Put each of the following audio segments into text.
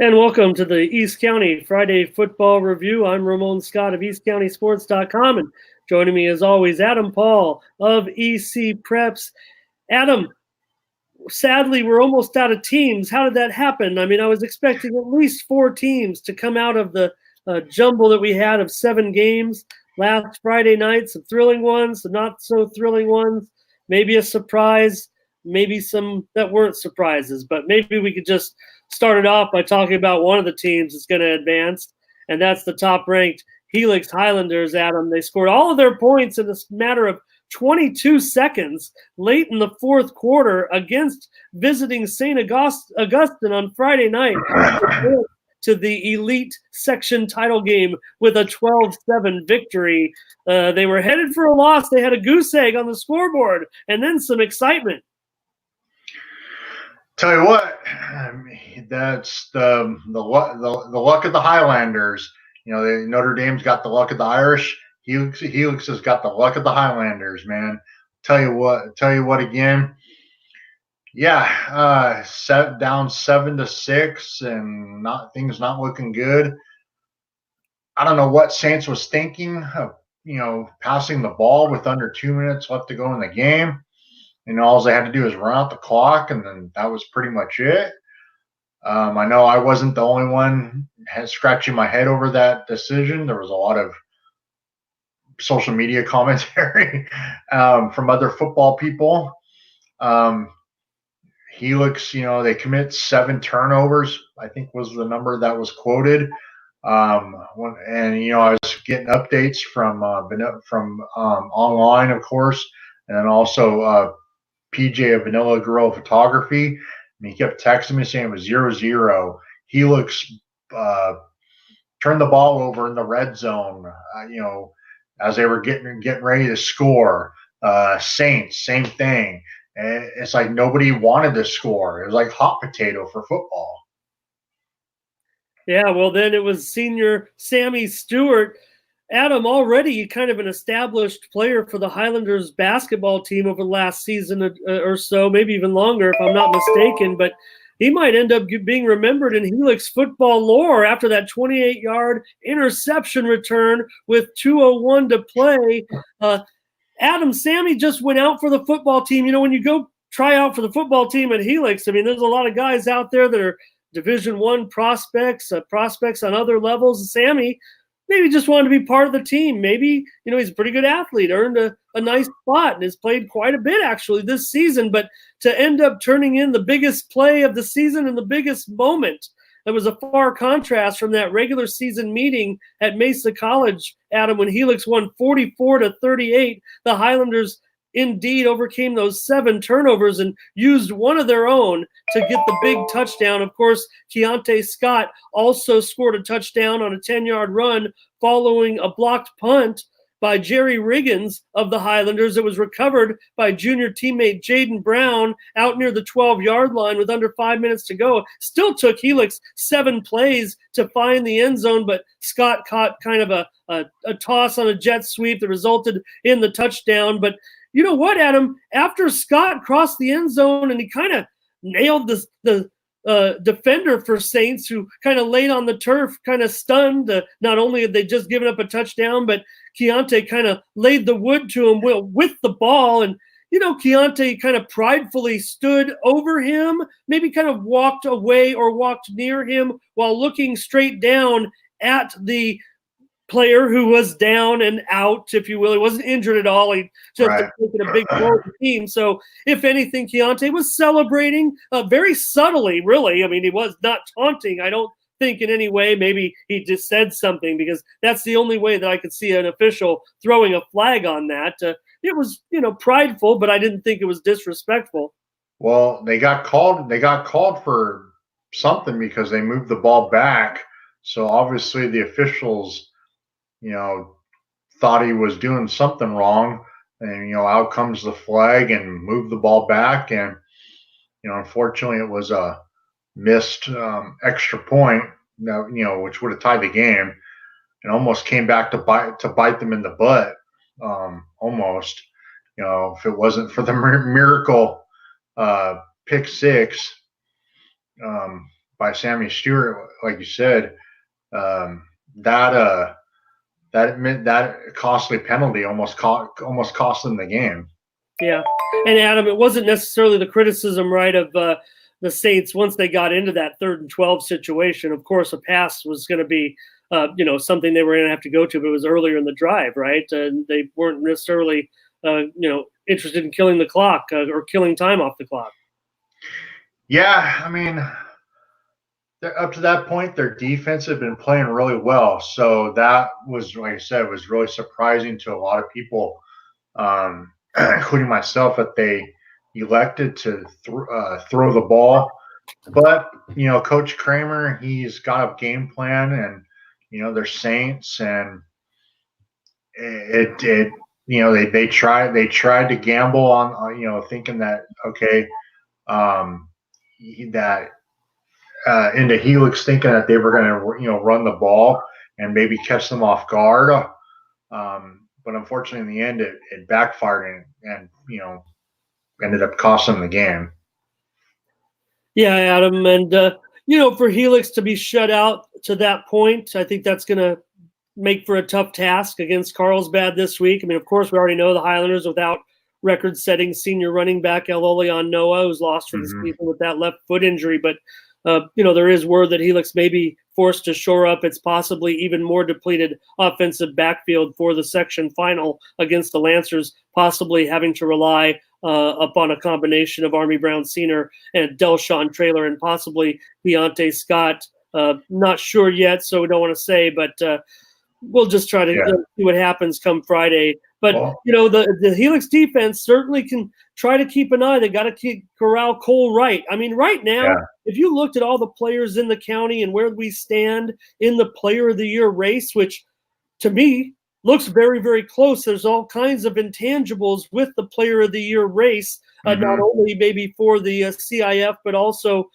And welcome to the East County Friday Football Review. I'm Ramon Scott of EastCountySports.com, and joining me as always, Adam Paul of ECPreps. Adam, sadly, we're almost out of teams. How did that happen? I mean, I was expecting at least 4 teams to come out of the jumble that we had of 7 games last Friday night. Some thrilling ones, some not so thrilling ones, maybe a surprise, maybe some that weren't surprises. But maybe we could just start it off by talking about one of the teams that's going to advance, and that's the top-ranked Helix Highlanders, Adam. They scored all of their points in a matter of 22 seconds late in the fourth quarter against visiting St. Augustine on Friday night to the Elite Section title game with a 12-7 victory. They were headed for a loss. They had a goose egg on the scoreboard and then some excitement. Tell you what, that's the luck of the Highlanders. You know, Notre Dame's got the luck of the Irish. Helix has got the luck of the Highlanders, man. Tell you what again. Yeah, down 7-6, and things not looking good. I don't know what Saints was thinking of, passing the ball with under 2 minutes left to go in the game. All they had to do is run out the clock, and then that was pretty much it. I know I wasn't the only one scratching my head over that decision. There was a lot of social media commentary from other football people. Helix, they commit 7 turnovers, I think was the number that was quoted. I was getting updates from online, of course, and then also PJ of Vanilla Girl Photography. And he kept texting me saying it was 0-0. Helix turned the ball over in the red zone, as they were getting ready to score. Saints, same thing. And it's like nobody wanted to score. It was like hot potato for football. Yeah, well, then it was senior Sammy Stewart. Adam, already kind of an established player for the Highlanders basketball team over the last season or so, maybe even longer if I'm not mistaken, but he might end up being remembered in Helix football lore after that 28-yard interception return with 2:01 to play. Adam, Sammy just went out for the football team. When you go try out for the football team at Helix, I mean, there's a lot of guys out there that are Division I prospects, prospects on other levels. Sammy maybe just wanted to be part of the team. Maybe, he's a pretty good athlete, earned a nice spot, and has played quite a bit actually this season. But to end up turning in the biggest play of the season and the biggest moment, that was a far contrast from that regular season meeting at Mesa College, Adam, when Helix won 44-38. The Highlanders indeed overcame those 7 turnovers and used one of their own to get the big touchdown. Of course, Keontae Scott also scored a touchdown on a 10-yard run following a blocked punt by Jerry Riggins of the Highlanders. It was recovered by junior teammate Jaden Brown out near the 12-yard line with under 5 minutes to go. Still took Helix 7 plays to find the end zone, but Scott caught kind of a toss on a jet sweep that resulted in the touchdown. But you know what, Adam? After Scott crossed the end zone and he kind of nailed the defender for Saints, who kind of laid on the turf, kind of stunned. Not only had they just given up a touchdown, but Keontae kind of laid the wood to him with the ball. And, Keontae kind of pridefully stood over him, maybe kind of walked away or walked near him while looking straight down at the player who was down and out, if you will. He wasn't injured at all. He just taken a big blow to the team. So, if anything, Keontae was celebrating very subtly, really. I mean, he was not taunting, I don't think, in any way. Maybe he just said something, because that's the only way that I could see an official throwing a flag on that. It was, prideful, but I didn't think it was disrespectful. Well, they got called for something because they moved the ball back. So obviously the officials thought he was doing something wrong, and out comes the flag and moved the ball back, and unfortunately it was a missed extra point, which would have tied the game, and almost came back to bite them in the butt, almost. If it wasn't for the miracle pick six. by Sammy Stewart, like you said, that costly penalty almost cost them the game. Yeah, and Adam, it wasn't necessarily the criticism, right, of the Saints once they got into that 3rd and 12 situation. Of course, a pass was going to be, something they were going to have to go to, but it was earlier in the drive, right? And they weren't necessarily, interested in killing the clock or killing time off the clock. Yeah, I mean, up to that point, their defense had been playing really well. So that was, like I said, was really surprising to a lot of people, including myself, that they elected to throw the ball. But, Coach Kramer, he's got a game plan, and, they're Saints, and they tried to gamble on thinking that, okay, that into Helix, thinking that they were going to run the ball and maybe catch them off guard. But unfortunately, in the end, it backfired and ended up costing them the game. Yeah, Adam, and for Helix to be shut out to that point, I think that's going to make for a tough task against Carlsbad this week. I mean, of course, we already know the Highlanders without record-setting senior running back Elolion Noah, who's lost for the season with that left foot injury. But there is word that Helix may be forced to shore up its possibly even more depleted offensive backfield for the section final against the Lancers, possibly having to rely upon a combination of Army Brown Senior and Delshawn Traylor and possibly Deontay Scott. Not sure yet, so we don't want to say, but we'll just try to see what happens come Friday. But, the Helix defense certainly can try to keep an eye. They got to corral Cole Wright. I mean, right now, if you looked at all the players in the county and where we stand in the Player of the Year race, which to me looks very, very close. There's all kinds of intangibles with the Player of the Year race, not only maybe for the CIF, but also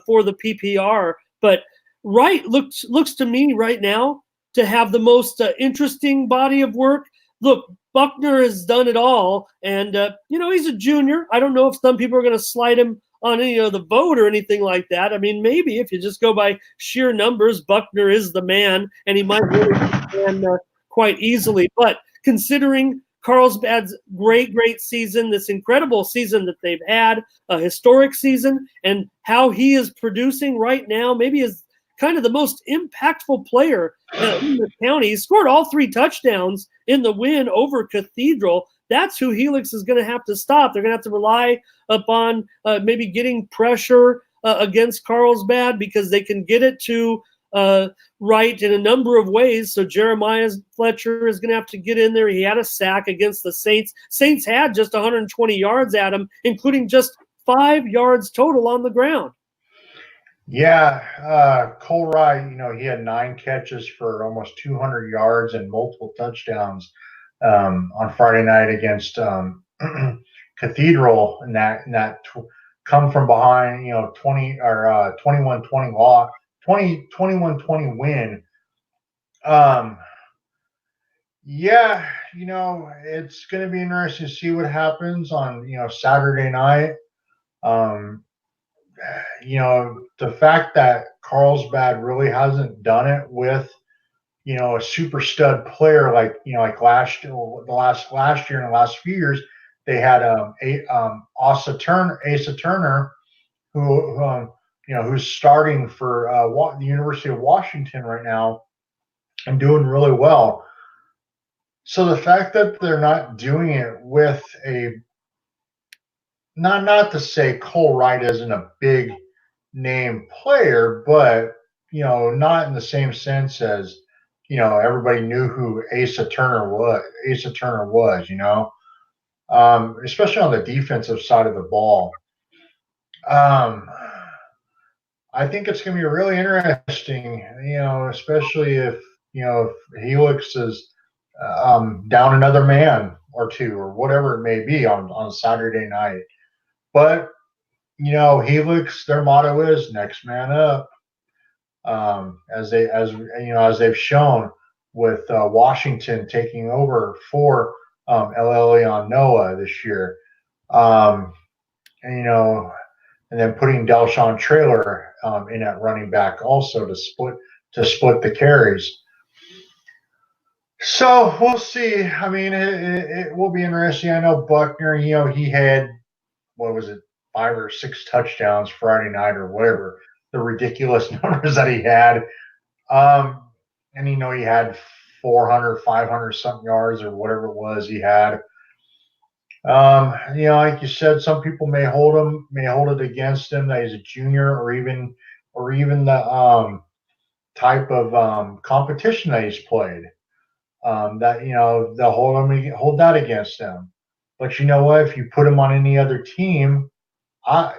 for the PPR. But Wright looks to me right now to have the most interesting body of work. Look, Buckner has done it all, and he's a junior. I don't know if some people are going to slide him on the vote or anything like that. I mean, maybe if you just go by sheer numbers, Buckner is the man, and he might really be the man quite easily. But considering Carlsbad's great season, this incredible season that they've had, a historic season, and how he is producing right now, maybe is kind of the most impactful player in the county. He scored all 3 touchdowns in the win over Cathedral. That's who Helix is going to have to stop. They're going to have to rely upon maybe getting pressure against Carlsbad, because they can get it to Wright in a number of ways. So Jeremiah Fletcher is going to have to get in there. He had a sack against the Saints. Saints had just 120 yards at him, including just 5 yards total on the ground. Yeah, Cole Wright, he had 9 catches for almost 200 yards and multiple touchdowns on Friday night against Cathedral, and that come from behind, 20 or 21-20 21-20 win. It's going to be interesting to see what happens on Saturday night. The fact that Carlsbad really hasn't done it with, a super stud player like last year and the last few years, they had Asa Turner, who's starting for the University of Washington right now and doing really well. So the fact that they're not doing it with not to say Cole Wright isn't a big name player, but not in the same sense as everybody knew who Asa Turner was. Especially on the defensive side of the ball. I think it's going to be really interesting, especially if Helix is down another man or two or whatever it may be on Saturday night. But Helix, their motto is next man up. As they've shown with Washington taking over for Elolion Noah this year, and then putting Delshawn Traylor in at running back also to split the carries. So we'll see. I mean, it will be interesting. I know Buckner, he had, what was it, 5 or 6 touchdowns Friday night or whatever, the ridiculous numbers that he had. And he had 400, 500 something yards or whatever it was he had. Like you said, some people may hold it against him that he's a junior, or even the type of competition that he's played. That they'll hold that against him. But you know what? If you put him on any other team, I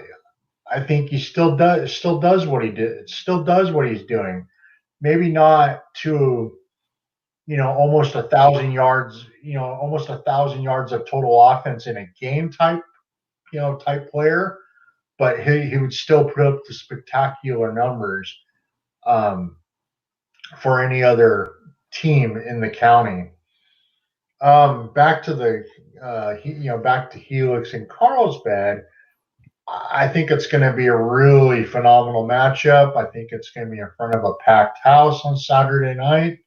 think he still does what he did. Still does what he's doing. Maybe not to almost 1,000 yards. Almost 1,000 yards of total offense in a game type player, but he would still put up the spectacular numbers for any other team in the county. Back to back to Helix and Carlsbad. I think it's going to be a really phenomenal matchup. I think it's going to be in front of a packed house on Saturday night.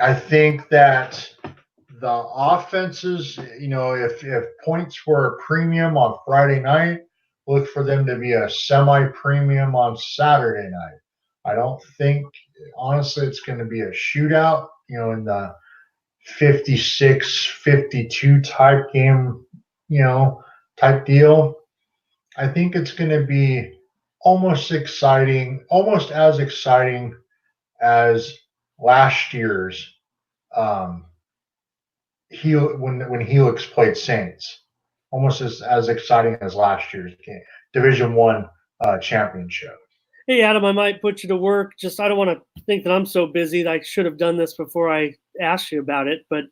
I think that the offenses, if points were a premium on Friday night, look for them to be a semi-premium on Saturday night. I don't think, honestly, it's going to be a shootout, in the 56-52 type game, type deal. I think it's going to be almost as exciting as last year's when Helix played Saints. Almost as exciting as last year's game, Division I championship. Hey, Adam, I might put you to work. Just, I don't want to think that I'm so busy that I should have done this before I asked you about it, but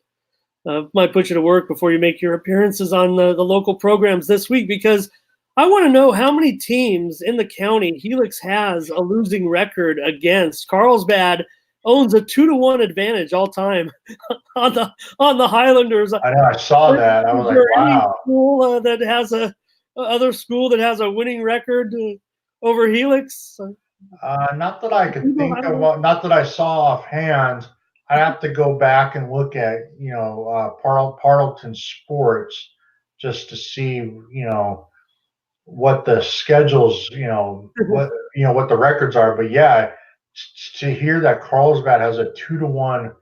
might put you to work before you make your appearances on the local programs this week, because I want to know how many teams in the county Helix has a losing record against. Carlsbad owns a 2-1 advantage all time on the Highlanders. I know, I saw that. I was like, wow. School that has other school that has a winning record over Helix? Not that I could think of. Not that I saw offhand. I have to go back and look at Parleton Sports just to see what the schedules what the records are. But yeah, to hear that Carlsbad has a 2-1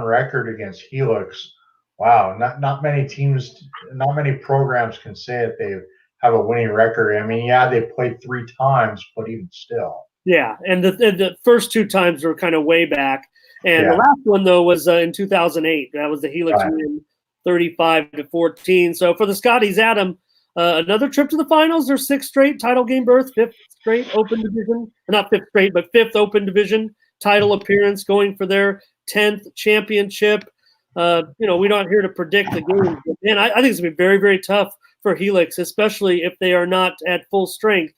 record against Helix, wow! Not many teams, not many programs can say that they have a winning record. I mean, yeah, they played 3 times, but even still. Yeah, and the first 2 times were kind of way back, and the last one though was in 2008. That was the Helix win, 35-14. So for the Scotties, Adam, another trip to the finals. Their 6th straight title game berth, 5th straight Open Division, not 5th straight, but 5th Open Division title appearance, going for their 10th championship. We're not here to predict the game, but man, I think it's gonna be very, very tough for Helix, especially if they are not at full strength.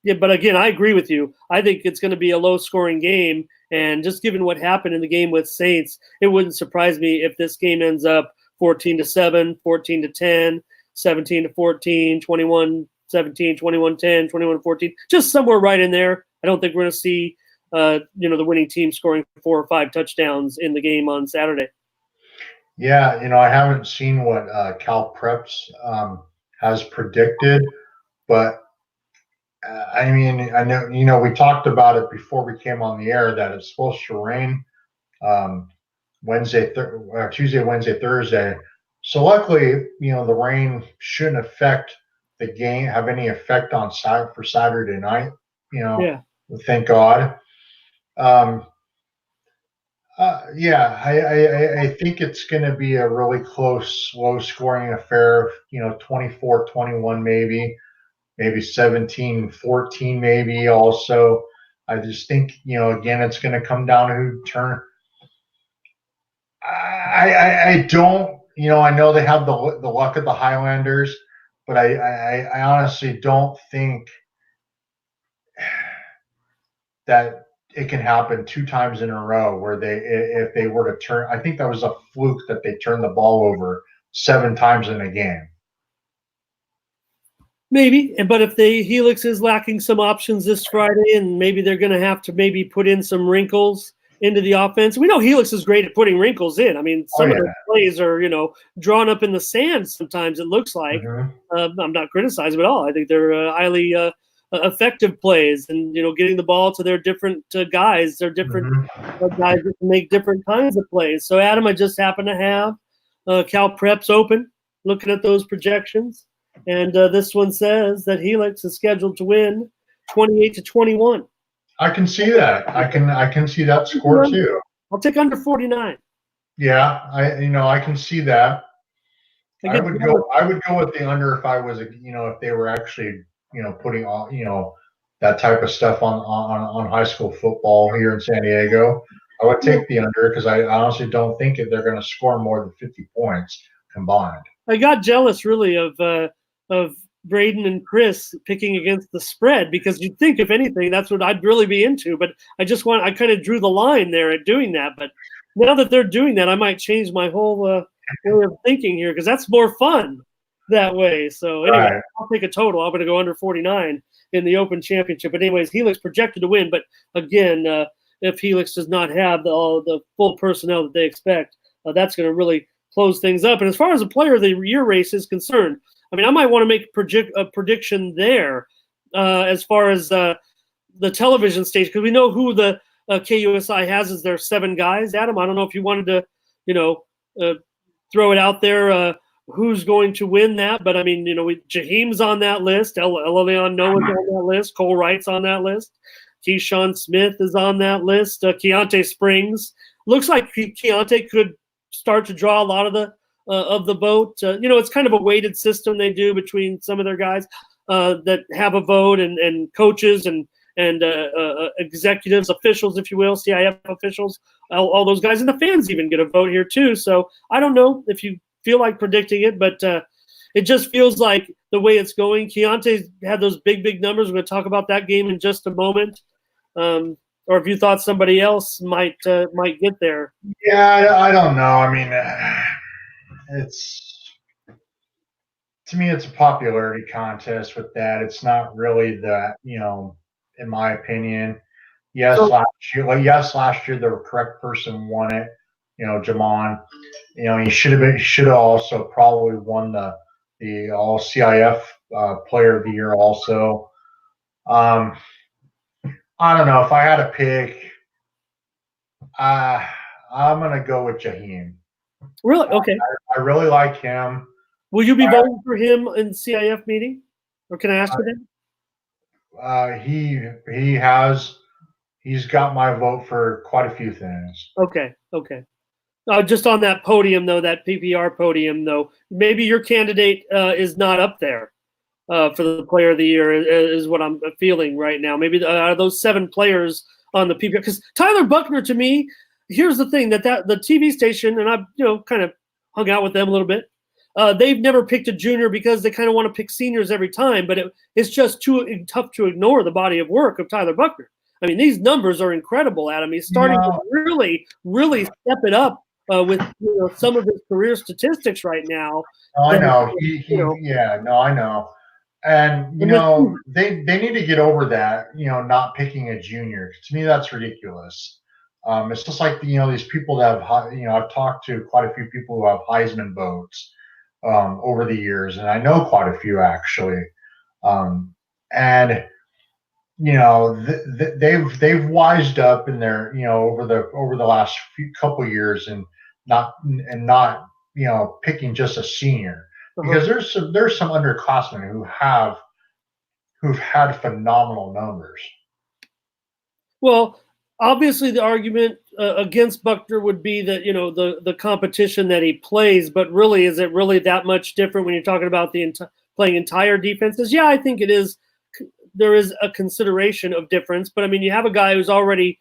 Yeah, but again, I agree with you. I think it's going to be a low-scoring game, and just given what happened in the game with Saints, it wouldn't surprise me if this game ends up 14-7, 14-10, 17-14, 21-17, 21-10, 21-14, just somewhere right in there. I don't think we're going to see, the winning team scoring 4 or 5 touchdowns in the game on Saturday. Yeah, I haven't seen what ECPreps has predicted, but I mean, I know, we talked about it before we came on the air that it's supposed to rain Tuesday, Wednesday, Thursday. So luckily, the rain shouldn't affect the game, have any effect on for Saturday night. Thank God. I think it's going to be a really close, low-scoring affair. 24-21 maybe 17-14 maybe also. I just think, again, it's going to come down to who turn. I don't, I know they have the luck of the Highlanders, but I honestly don't think that it can happen 2 times in a row where if they were to turn. I think that was a fluke that they turned the ball over 7 times in a game. Maybe, but if Helix is lacking some options this Friday, and maybe they're going to have to maybe put in some wrinkles into the offense. We know Helix is great at putting wrinkles in. I mean, some of the plays are drawn up in the sand. Sometimes it looks like. I'm not criticizing them at all. I think they're highly effective plays, and getting the ball to their different guys. They're different guys that can make different kinds of plays. So, Adam, I just happen to have ECPreps open, looking at those projections. And this one says that Helix is scheduled to win 28-21. I can see that. I can see that score too. I'll take under 49. Yeah, I can see that. I would go with the under if I was if they were actually putting all that type of stuff on high school football here in San Diego. I would take the under because I honestly don't think that they're going to score more than 50 points combined. I got jealous really of Braden and Chris picking against the spread, because you'd think, if anything, that's what I'd really be into. But I kind of drew the line there at doing that. But now that they're doing that, I might change my whole way of thinking here, because that's more fun that way. So anyway, I'll take a total. I'm going to go under 49 in the Open Championship. But anyways, Helix projected to win. But again, if Helix does not have the full personnel that they expect, that's going to really close things up. And as far as the Player of the Year race is concerned, I mean, I might want to make a prediction there as far as the television station, because we know who the KUSI has as their 7 guys. Adam, I don't know if you wanted to, throw it out there who's going to win that. But, I mean, Jaheim's on that list. Elileon Noah's on that list. Cole Wright's on that list. Keyshawn Smith is on that list. Keontae Springs. Looks like Keontae could start to draw a lot of the vote. It's kind of a weighted system they do between some of their guys that have a vote, and coaches and executives, officials, if you will, CIF officials, all those guys, and the fans even get a vote here too. So I don't know if you feel like predicting it, but it just feels like the way it's going. Keontae had those big numbers. We're going to talk about that game in just a moment. Or if you thought somebody else might get there. Yeah, I don't know. I mean, to me, it's a popularity contest with that. It's not really that, in my opinion. Yes, last year the correct person won it. Jamon. He should have also probably won the All CIF Player of the Year also. I don't know if I had to pick. I'm gonna go with Jaheim. Really? Okay. I really like him. Will you be voting for him in the CIF meeting, or can I ask for that? He's got my vote for quite a few things. Okay. Just on that podium, though, that PPR podium, though, maybe your candidate is not up there for the Player of the Year, is what I'm feeling right now. Maybe out of those 7 players on the PPR, because Tyler Buckner, to me, here's the thing that the TV station, and I've kind of hung out with them a little bit. They've never picked a junior because they kind of want to pick seniors every time, but it's just too tough to ignore the body of work of Tyler Buckner. I mean, these numbers are incredible, Adam. He's starting to really, really step it up with some of his career statistics right now. I know. I know. And they need to get over that. Not picking a junior. To me, that's ridiculous. It's just like these people that have I've talked to quite a few people who have Heisman votes over the years, and I know quite a few actually. And they've wised up in their over the last couple years, and not picking just a senior, because there's some underclassmen who've had phenomenal numbers. Well, obviously the argument against Buckner would be that the competition that he plays, but really, is it really that much different when you're talking about playing entire defenses? Yeah, I think it is. There is a consideration of difference, but I mean, you have a guy who's already,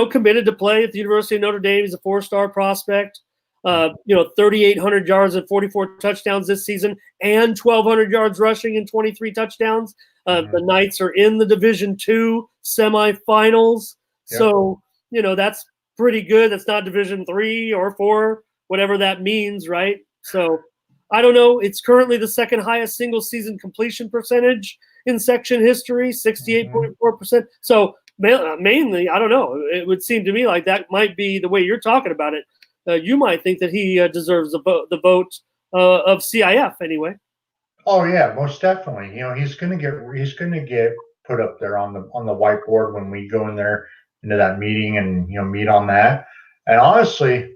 committed to play at the University of Notre Dame. He's a 4-star prospect. 3,800 yards and 44 touchdowns this season, and 1,200 yards rushing and 23 touchdowns. The Knights are in the Division II semifinals, so that's pretty good. That's not Division III or IV, whatever that means, right? So I don't know. It's currently the second highest single season completion percentage in section history, 68.4%. So mainly, I don't know. It would seem to me like that might be the way you're talking about it. You might think that he deserves the vote of CIF anyway. Oh yeah, most definitely. He's gonna get put up there on the whiteboard when we go in there into that meeting and meet on that. And honestly,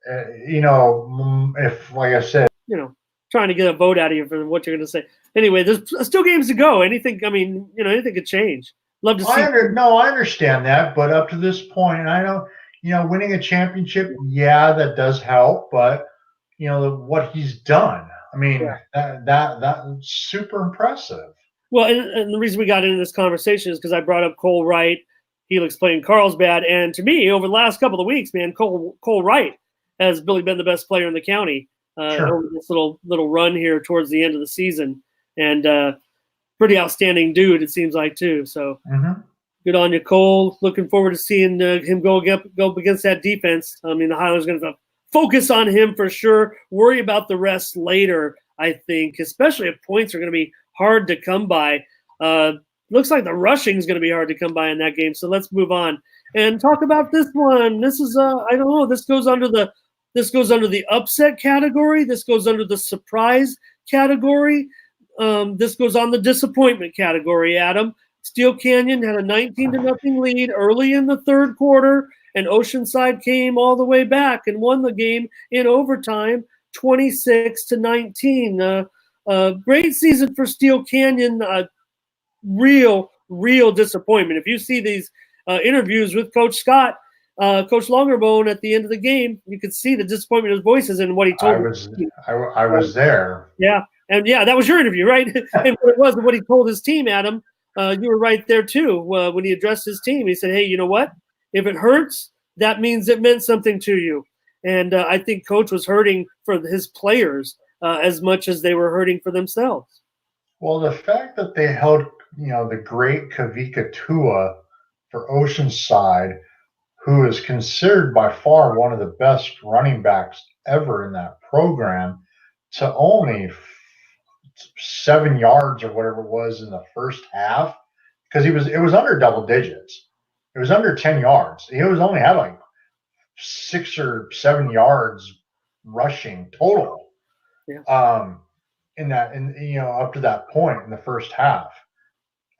if like I said, trying to get a vote out of you for what you're going to say. Anyway, there's still games to go. Anything could change. Love to see. I understand that, but up to this point, I know, winning a championship, yeah, that does help, but what he's done, I mean, that's super impressive. Well, and the reason we got into this conversation is because I brought up Cole Wright, Helix playing Carlsbad, and to me, over the last couple of weeks, man, Cole Wright has really been the best player in the county over this little run here towards the end of the season, and pretty outstanding dude, it seems like, too. So good on you, Cole. Looking forward to seeing him go against that defense. I mean, the Highlanders are going to focus on him for sure. Worry about the rest later, I think, especially if points are going to be hard to come by. Looks like the rushing is going to be hard to come by in that game. So let's move on and talk about this one. This is I don't know. This goes under the upset category. This goes under the surprise category. This goes on the disappointment category, Adam. Steel Canyon had a 19-0 lead early in the third quarter, and Oceanside came all the way back and won the game in overtime, 26-19. Great season for Steel Canyon. Real disappointment. If you see these interviews with Coach Scott, Coach Longerbone at the end of the game, you could see the disappointment in his voices and what he told me. I was there. Yeah. And yeah, that was your interview, right? And what he told his team, Adam, you were right there too. When he addressed his team, he said, hey, you know what? If it hurts, that means it meant something to you. And I think Coach was hurting for his players as much as they were hurting for themselves. Well, the fact that they held, the great Kavika Tua for Oceanside, who is considered by far one of the best running backs ever in that program, to only 7 yards or whatever it was in the first half, because it was under double digits. It was under 10 yards. He was only had like 6 or 7 yards rushing total. Yeah. Up to that point in the first half.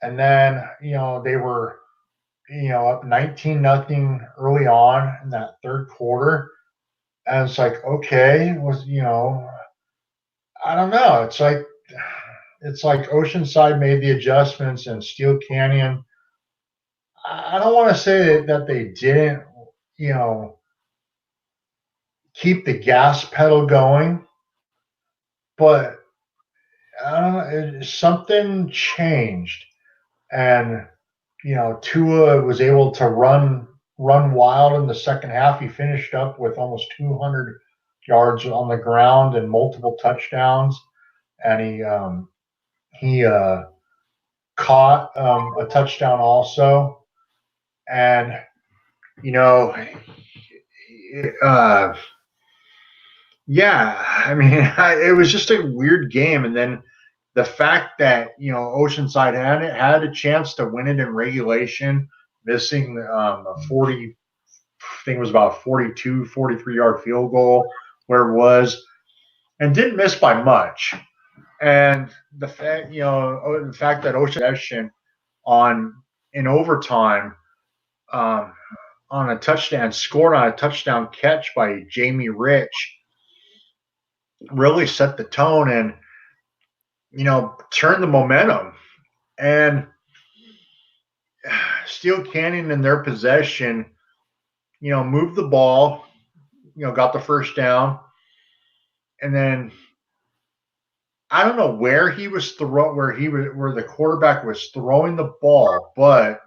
And then, they were, up 19-0 early on in that third quarter. And it's like, okay, I don't know. It's like Oceanside made the adjustments and Steel Canyon. I don't want to say that they didn't, keep the gas pedal going, but something changed, and Tua was able to run wild in the second half. He finished up with almost 200 yards on the ground and multiple touchdowns, and he caught a touchdown also, and yeah, I mean, it was just a weird game. And then the fact that, Oceanside had a chance to win it in regulation, missing a 40, I think it was about 42, 43-yard field goal where it was, and didn't miss by much. And the fact that Oceanside in overtime on a touchdown, scored on a touchdown catch by Jamie Rich, really set the tone and turned the momentum. And Steel Canyon in their possession, moved the ball, got the first down, and then I don't know where he was where the quarterback was throwing the ball, but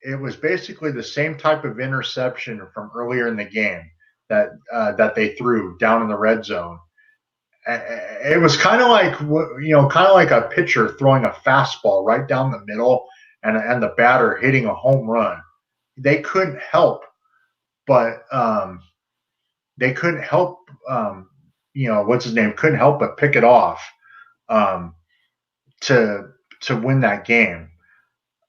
it was basically the same type of interception from earlier in the game that they threw down in the red zone. It was kind of like a pitcher throwing a fastball right down the middle, and the batter hitting a home run. They couldn't help, but what's his name, couldn't help but pick it off to win that game.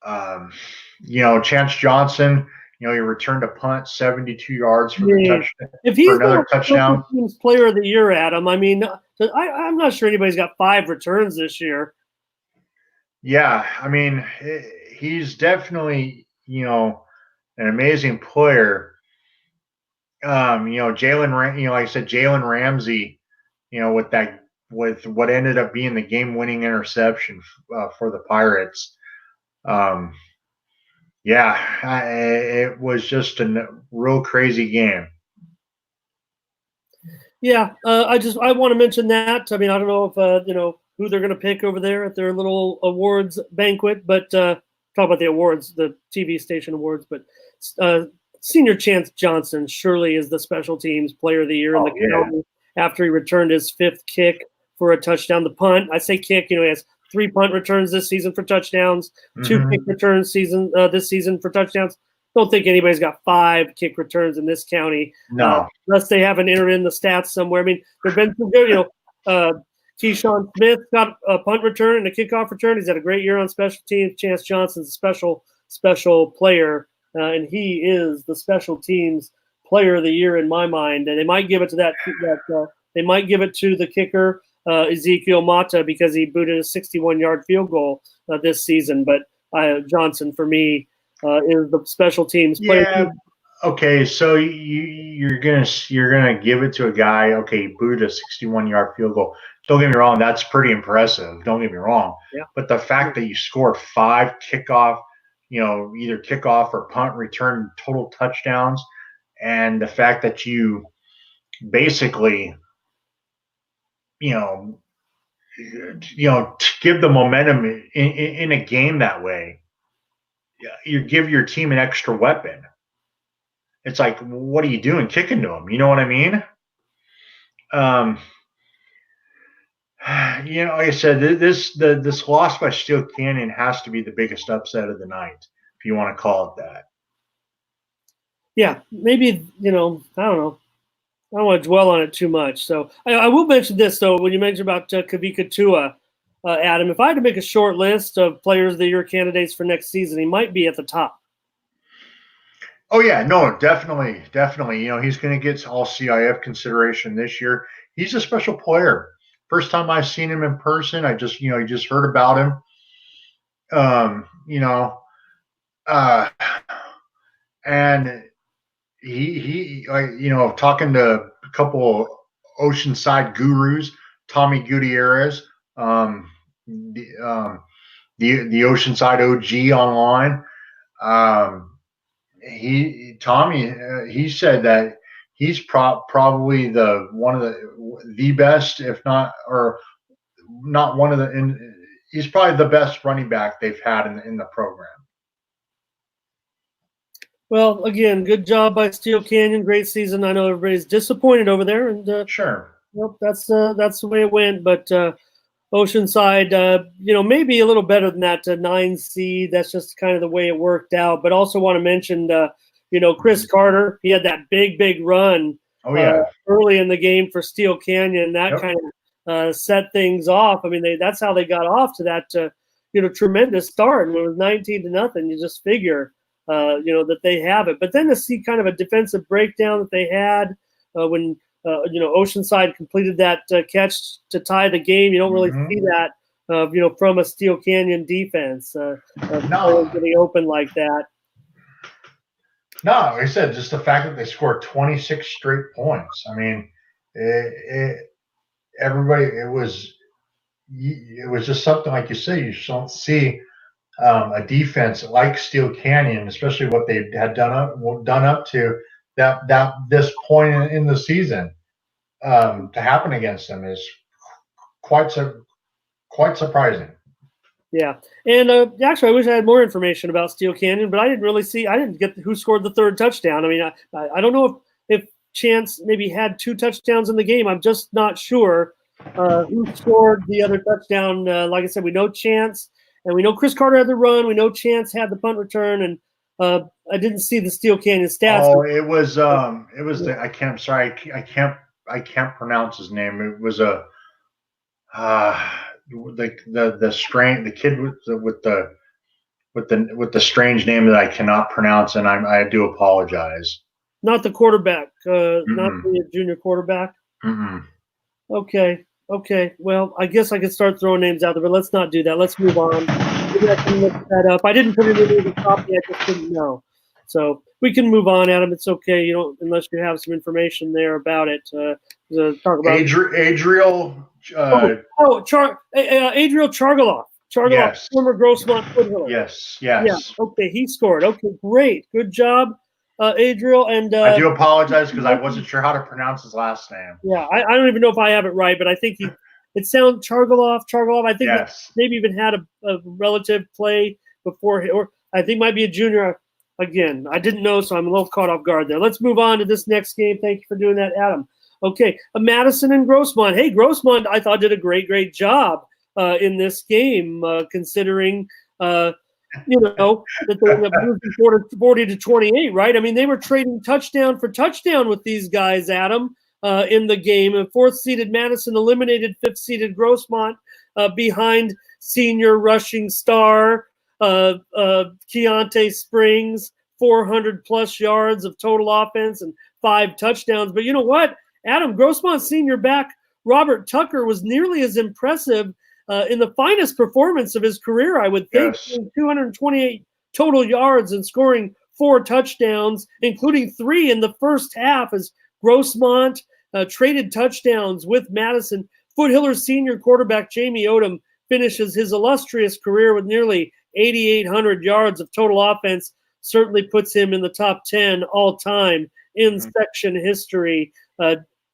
Chance Johnson, he returned a punt 72 yards for the touchdown. If he's another touchdown, team's player of the year, Adam, I mean, I'm not sure anybody's got 5 returns this year. Yeah, I mean, he's definitely, an amazing player. Jalen, like I said, Jalen Ramsey, with what ended up being the game-winning interception for the Pirates. It was just a real crazy game. Yeah, I want to mention that. I mean, I don't know if who they're going to pick over there at their little awards banquet, but talk about the awards, the TV station awards. But Senior Chance Johnson surely is the special teams player of the year in the county after he returned his 5th kick for a touchdown. The punt, I say kick, he has 3 punt returns this season for touchdowns, 2 kick returns this season for touchdowns. Don't think anybody's got 5 kick returns in this county. No. Unless they haven't entered in the stats somewhere. I mean, there've been some good, Keyshawn Smith got a punt return and a kickoff return. He's had a great year on special teams. Chance Johnson's a special player, and he is the special teams player of the year in my mind. And they might give it to they might give it to the kicker, Ezekiel Mata, because he booted a 61-yard field goal this season. But Johnson, for me, is the special teams player. Yeah. Okay, so you're gonna give it to a guy. Okay, he booted a 61-yard field goal. Don't get me wrong, that's pretty impressive. Don't get me wrong. Yeah. But the fact that you scored 5 kickoff, either kickoff or punt return total touchdowns, and the fact that you basically, give the momentum in a game that way, you give your team an extra weapon. It's like, what are you doing kicking to him? You know what I mean? Like I said, this loss by Steel Canyon has to be the biggest upset of the night, if you want to call it that. Yeah, maybe, I don't know. I don't want to dwell on it too much. So I will mention this, though, when you mentioned about Kavika Tua, Adam, if I had to make a short list of players of the year candidates for next season, he might be at the top. Oh, yeah, no, definitely. He's going to get all CIF consideration this year. He's a special player. First time I've seen him in person, I just, you just heard about him. And he talking to a couple Oceanside gurus, Tommy Gutierrez, the Oceanside OG online. He said that he's probably one of the best, if not, or not one of the. He's probably the best running back they've had in the program. Well, again, good job by Steel Canyon. Great season. I know everybody's disappointed over there, and sure, that's the way it went. But Oceanside, maybe a little better than that 9 seed. That's just kind of the way it worked out. But also want to mention, Chris Carter. He had that big run. Early in the game for Steel Canyon. That kind of set things off. I mean, that's how they got off to that tremendous start. And it was 19-0. You just figure. That they have it. But then to see kind of a defensive breakdown that they had when, Oceanside completed that catch to tie the game. You don't really see that, from a Steel Canyon defense getting open like that. No, like I said, just the fact that they scored 26 straight points. I mean, it was just something, like you say, you just don't see a defense like Steel Canyon, especially what they had done up to that this point in the season, to happen against them is quite surprising. Yeah, and actually, I wish I had more information about Steel Canyon, but I didn't get who scored the 3rd touchdown. I mean, I don't know if Chance maybe had 2 touchdowns in the game. I'm just not sure who scored the other touchdown. Like I said, we know Chance. And we know Chris Carter had the run. We know Chance had the punt return, and I didn't see the Steel Canyon stats. Oh, it was I can't I can't pronounce his name. It was a the kid with the strange name that I cannot pronounce, and I do apologize. Not the quarterback, not Mm-mm. the junior quarterback. Mm-mm. Okay. Well, I guess I could start throwing names out there, but let's not do that. Let's move on. Maybe I can look that up. I didn't put it in the copy. I just didn't know. So we can move on, Adam. It's okay. You don't unless you have some information there about it. To talk about Adriel. Adriel Chargaloff. Yes. Former Grossmont Foothiller. Yes. Yeah. Yes. Okay, he scored. Okay, great. Good job, Adriel. And I do apologize because I wasn't sure how to pronounce his last name. yeah, I don't even know if I have it right, but I think it sounds Chargaloff. I think Yes. maybe even had a relative play before, or I think might be a junior. Again, I didn't know, so I'm a little caught off guard there. Let's move on to this next game. Thank you for doing that, Adam. Okay, Madison and Grossmont. Hey, Grossmont, I thought did a great job in this game, considering that they ended up losing 40 to 28. Right? I mean, they were trading touchdown for touchdown with these guys, Adam, in the game. And fourth-seeded Madison eliminated fifth-seeded Grossmont behind senior rushing star Keontae Springs, 400 plus yards of total offense and 5 touchdowns. But you know what? Adam, Grossmont senior back Robert Tucker was nearly as impressive in the finest performance of his career, I would think. Yes. 228 total yards and scoring 4 touchdowns, including 3 in the first half as Grossmont traded touchdowns with Madison. Foothiller's senior quarterback Jamie Odom finishes his illustrious career with nearly 8,800 yards of total offense, certainly puts him in the top 10 all time in section history.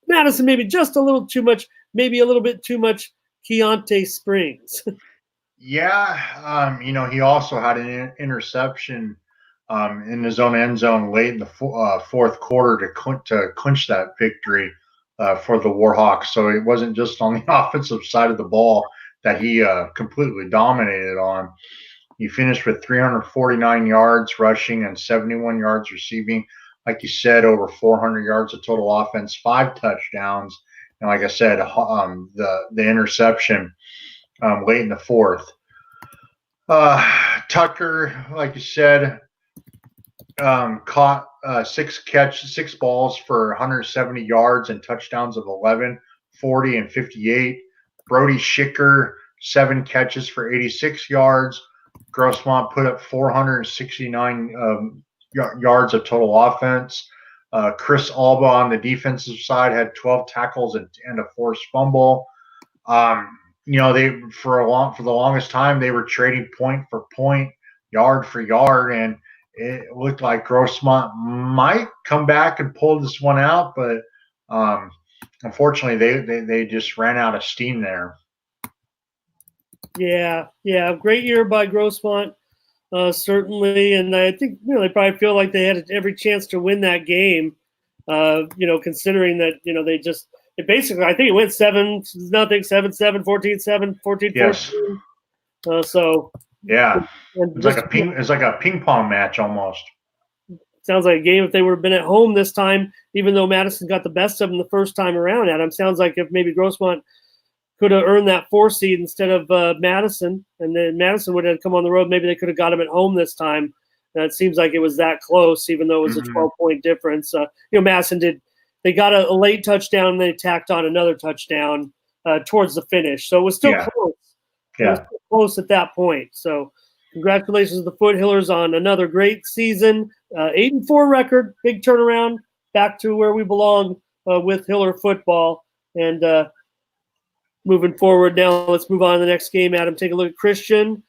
Madison, maybe just a little too much, maybe a little bit too much Keontae Springs. Yeah. He also had an interception in his own end zone late in the fourth quarter to clinch that victory for the Warhawks. So it wasn't just on the offensive side of the ball that he completely dominated on. He finished with 349 yards rushing and 71 yards receiving. Like you said, over 400 yards of total offense, 5 touchdowns, and like I said, the interception late in the fourth. Tucker, like you said, caught 6 balls for 170 yards and touchdowns of 11, 40, and 58. Brody Schicker, 7 catches for 86 yards. Grossmont put up 469 yards of total offense. Chris Alba on the defensive side had 12 tackles and a forced fumble. They for the longest time they were trading point for point, yard for yard, and it looked like Grossmont might come back and pull this one out, but unfortunately they just ran out of steam there. Yeah, great year by Grossmont, certainly, and I think they probably feel like they had every chance to win that game. Considering that they basically, I think it went 7-0, 7-7, 14-7, 14-14. Yes. So yeah, it's like a ping pong match almost. Sounds like a game if they would have been at home this time, even though Madison got the best of them the first time around. Adam, sounds like if maybe Grossmont could have earned that 4 seed instead of Madison, and then Madison would have come on the road. Maybe they could have got him at home this time. It seems like it was that close, even though it was a 12-point difference. Madison they got a late touchdown, and they tacked on another touchdown towards the finish. So it was still close. Yeah. It was still close at that point. So congratulations to the Foothillers on another great season. 8-4 record, big turnaround, back to where we belong with Hiller football. And moving forward now, let's move on to the next game. Adam, take a look at Christian.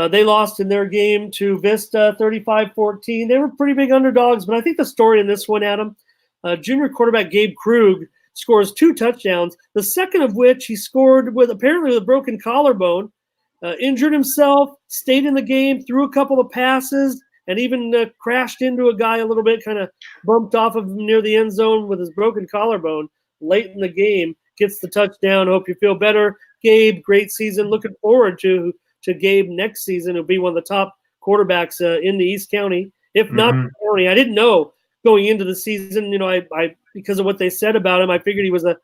They lost in their game to Vista 35-14. They were pretty big underdogs, but I think the story in this one, Adam, junior quarterback Gabe Krug scores 2 touchdowns, the second of which he scored apparently with a broken collarbone, injured himself, stayed in the game, threw a couple of passes, and even crashed into a guy a little bit, kind of bumped off of him near the end zone with his broken collarbone late in the game. Gets the touchdown. Hope you feel better, Gabe. Great season. Looking forward to Gabe next season. He'll be one of the top quarterbacks in the East County, if not the county. I didn't know going into the season. I because of what they said about him, I figured he was a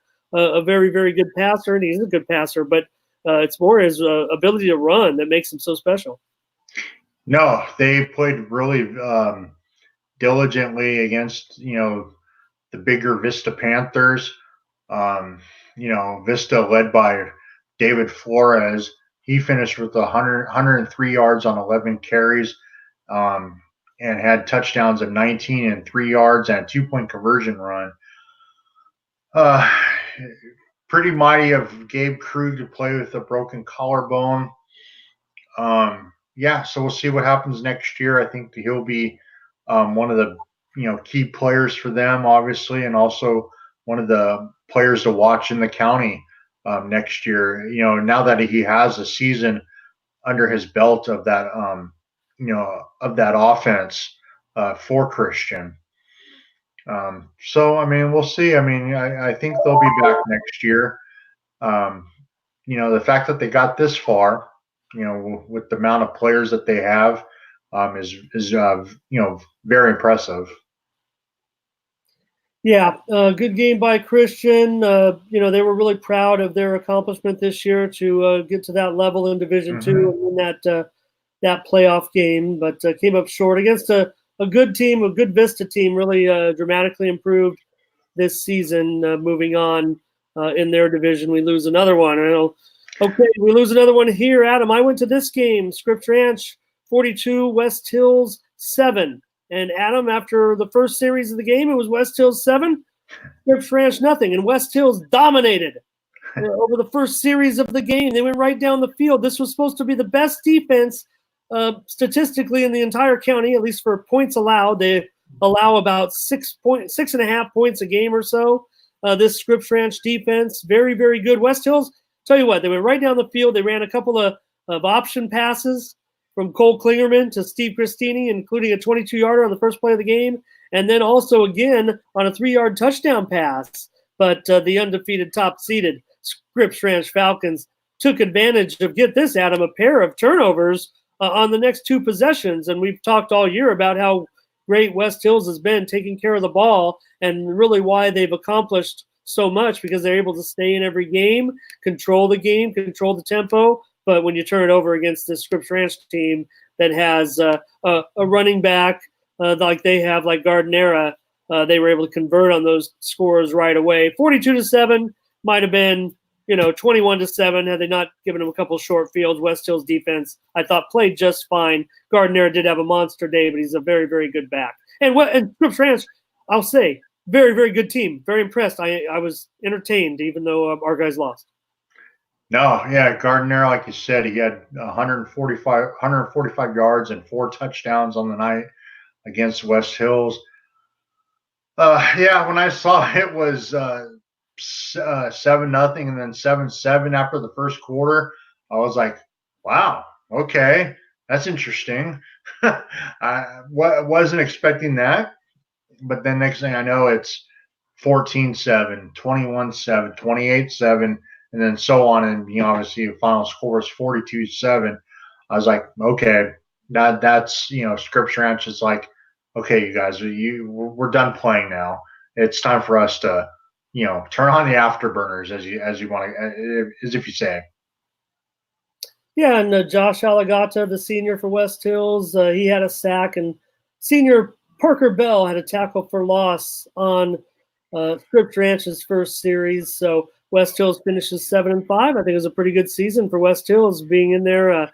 very, very good passer, and he's a good passer. But it's more his ability to run that makes him so special. No, they played really diligently against the bigger Vista Panthers. Vista led by David Flores. He finished with 103 yards on 11 carries, and had touchdowns of 19 and 3 yards and a 2-point conversion run. Pretty mighty of Gabe Krug to play with a broken collarbone. So we'll see what happens next year. I think he'll be one of the key players for them, obviously, and also one of the players to watch in the county next year. Now that he has a season under his belt of that of that offense for Christian. We'll see. I think they'll be back next year. The fact that they got this far, with the amount of players that they have, is very impressive. Yeah, good game by Christian. They were really proud of their accomplishment this year to get to that level in Division II and win that playoff game, but came up short against a good team, a good Vista team, really dramatically improved this season, moving on in their division. We lose another one. Okay, we lose another one here. Adam, I went to this game, Scripps Ranch 42, West Hills 7. And Adam, after the first series of the game, it was West Hills 7, Scripps Ranch nothing. And West Hills dominated over the first series of the game. They went right down the field. This was supposed to be the best defense statistically in the entire county, at least for points allowed. They allow about 6.5 points a game or so. This Scripps Ranch defense, very, very good. West Hills, tell you what, they went right down the field. They ran a couple of option passes from Cole Klingerman to Steve Christini, including a 22-yarder on the first play of the game, and then also again on a 3-yard touchdown pass. But the undefeated top-seeded Scripps Ranch Falcons took advantage of, get this, Adam, a pair of turnovers on the next 2 possessions. And we've talked all year about how great West Hills has been taking care of the ball, and really why they've accomplished so much, because they're able to stay in every game, control the tempo. But when you turn it over against this Scripps Ranch team that has a running back like they have, like Gardnera, they were able to convert on those scores right away. 42-7 might have been, 21-7 had they not given them a couple short fields. West Hills defense, I thought, played just fine. Gardnera did have a monster day, but he's a very, very good back. And Scripps Ranch, I'll say, very, very good team. Very impressed. I was entertained, even though our guys lost. No, yeah, Gardner, like you said, he had 145 yards and 4 touchdowns on the night against West Hills. When I saw it was 7-0 and then 7-7 after the first quarter, I was like, wow, okay, that's interesting. I wasn't expecting that, but then next thing I know, it's 14-7, 21-7, 28-7. And then so on, and obviously the final score is 42-7. I was like, okay, that's Scripps Ranch is like, okay, you guys, we're done playing now. It's time for us to turn on the afterburners, as you want to, as if you say. Yeah, and Josh Alagata, the senior for West Hills, he had a sack, and senior Parker Bell had a tackle for loss on Scripps Ranch's first series. So West Hills finishes 7-5. I think it was a pretty good season for West Hills, being in there,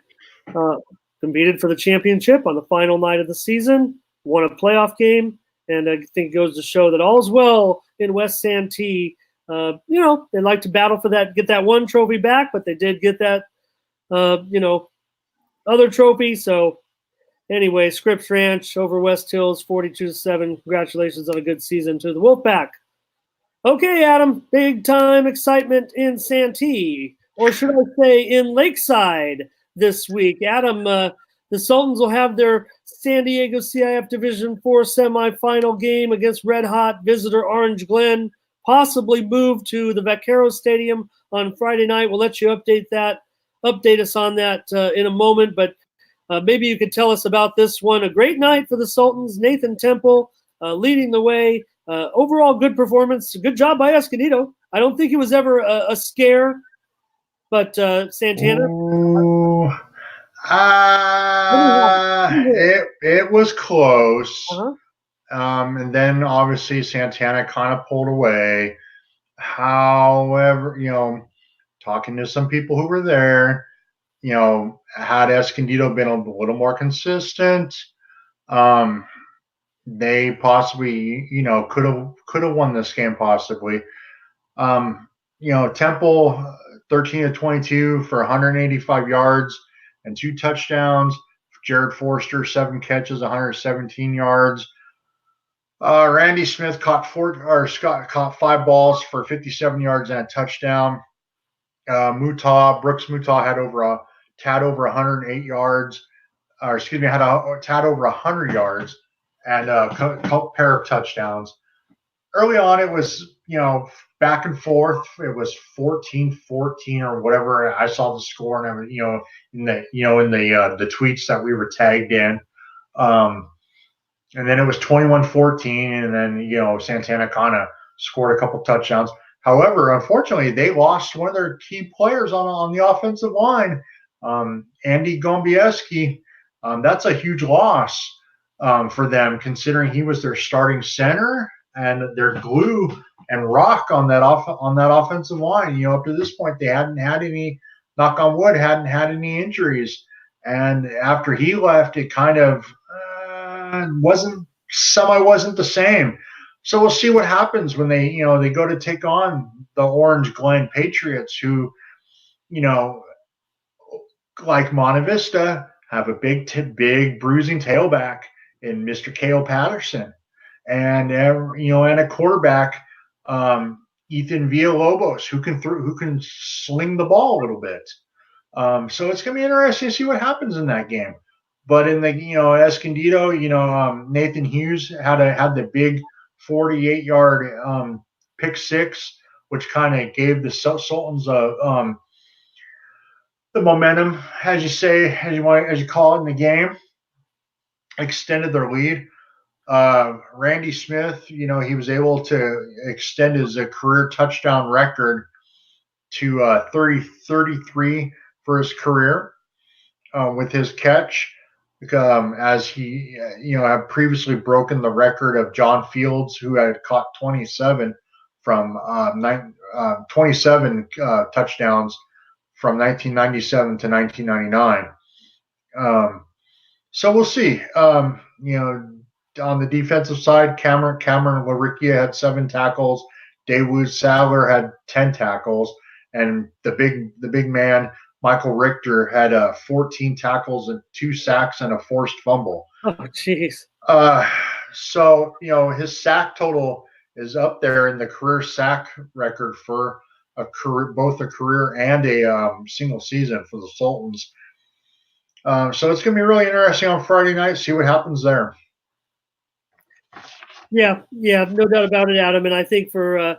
competed for the championship on the final night of the season, won a playoff game, and I think it goes to show that all's well in West Santee. They like to battle for that, get that one trophy back, but they did get that, other trophy. So anyway, Scripps Ranch over West Hills, 42-7. Congratulations on a good season to the Wolfpack. Okay, Adam, big time excitement in Santee, or should I say in Lakeside this week. Adam, the Sultans will have their San Diego CIF Division IV semifinal game against red hot visitor Orange Glen, possibly move to the Vaqueros Stadium on Friday night. We'll let you update us on that in a moment, but maybe you could tell us about this one. A great night for the Sultans. Nathan Temple leading the way. Overall, good performance. Good job by Escondido. I don't think it was ever a scare, but Santana. Ooh, Uh-huh. it was close. And then obviously Santana kind of pulled away. However, talking to some people who were there, had Escondido been a little more consistent, they possibly, could have won this game possibly. Temple 13 to 22 for 185 yards and 2 touchdowns. Jared Forster 7 catches, 117 yards. Randy Smith caught 5 balls for 57 yards and a touchdown. Brooks Mutah had a tad over 108 yards, or excuse me, had a tad over 100 yards and a pair of touchdowns. Early on, it was, back and forth. It was 14-14 or whatever. I saw the score and in the tweets that we were tagged in. And then it was 21-14, and then, Santana kind of scored a couple touchdowns. However, unfortunately, they lost one of their key players on the offensive line, Andy Gombieski. That's a huge loss for them, considering he was their starting center and their glue and rock on that offensive line. Up to this point, they hadn't had any, knock on wood, hadn't had any injuries. And after he left, it kind of wasn't the same. So we'll see what happens when they go to take on the Orange Glen Patriots, who, like Monte Vista, have a big bruising tailback in Mr. Cale Patterson, and and a quarterback, Ethan Villalobos, who can sling the ball a little bit. So it's going to be interesting to see what happens in that game. But in the Escondido, Nathan Hughes had the big 48-yard pick six, which kind of gave the Sultans the momentum, as you call it, in the game, extended their lead. Randy Smith, he was able to extend his career touchdown record to 33 for his career with his catch. As he, had previously broken the record of John Fields, who had caught 27 from 27 touchdowns from 1997 to 1999. So we'll see. On the defensive side, Cameron Laricchia had 7 tackles. Dawood Sadler had 10 tackles, and the big man, Michael Richter, had 14 tackles and 2 sacks and a forced fumble. Oh, jeez. So his sack total is up there in the career sack record for both a career and a single season for the Sultans. So it's going to be really interesting on Friday night. See what happens there. Yeah, no doubt about it, Adam. And I think for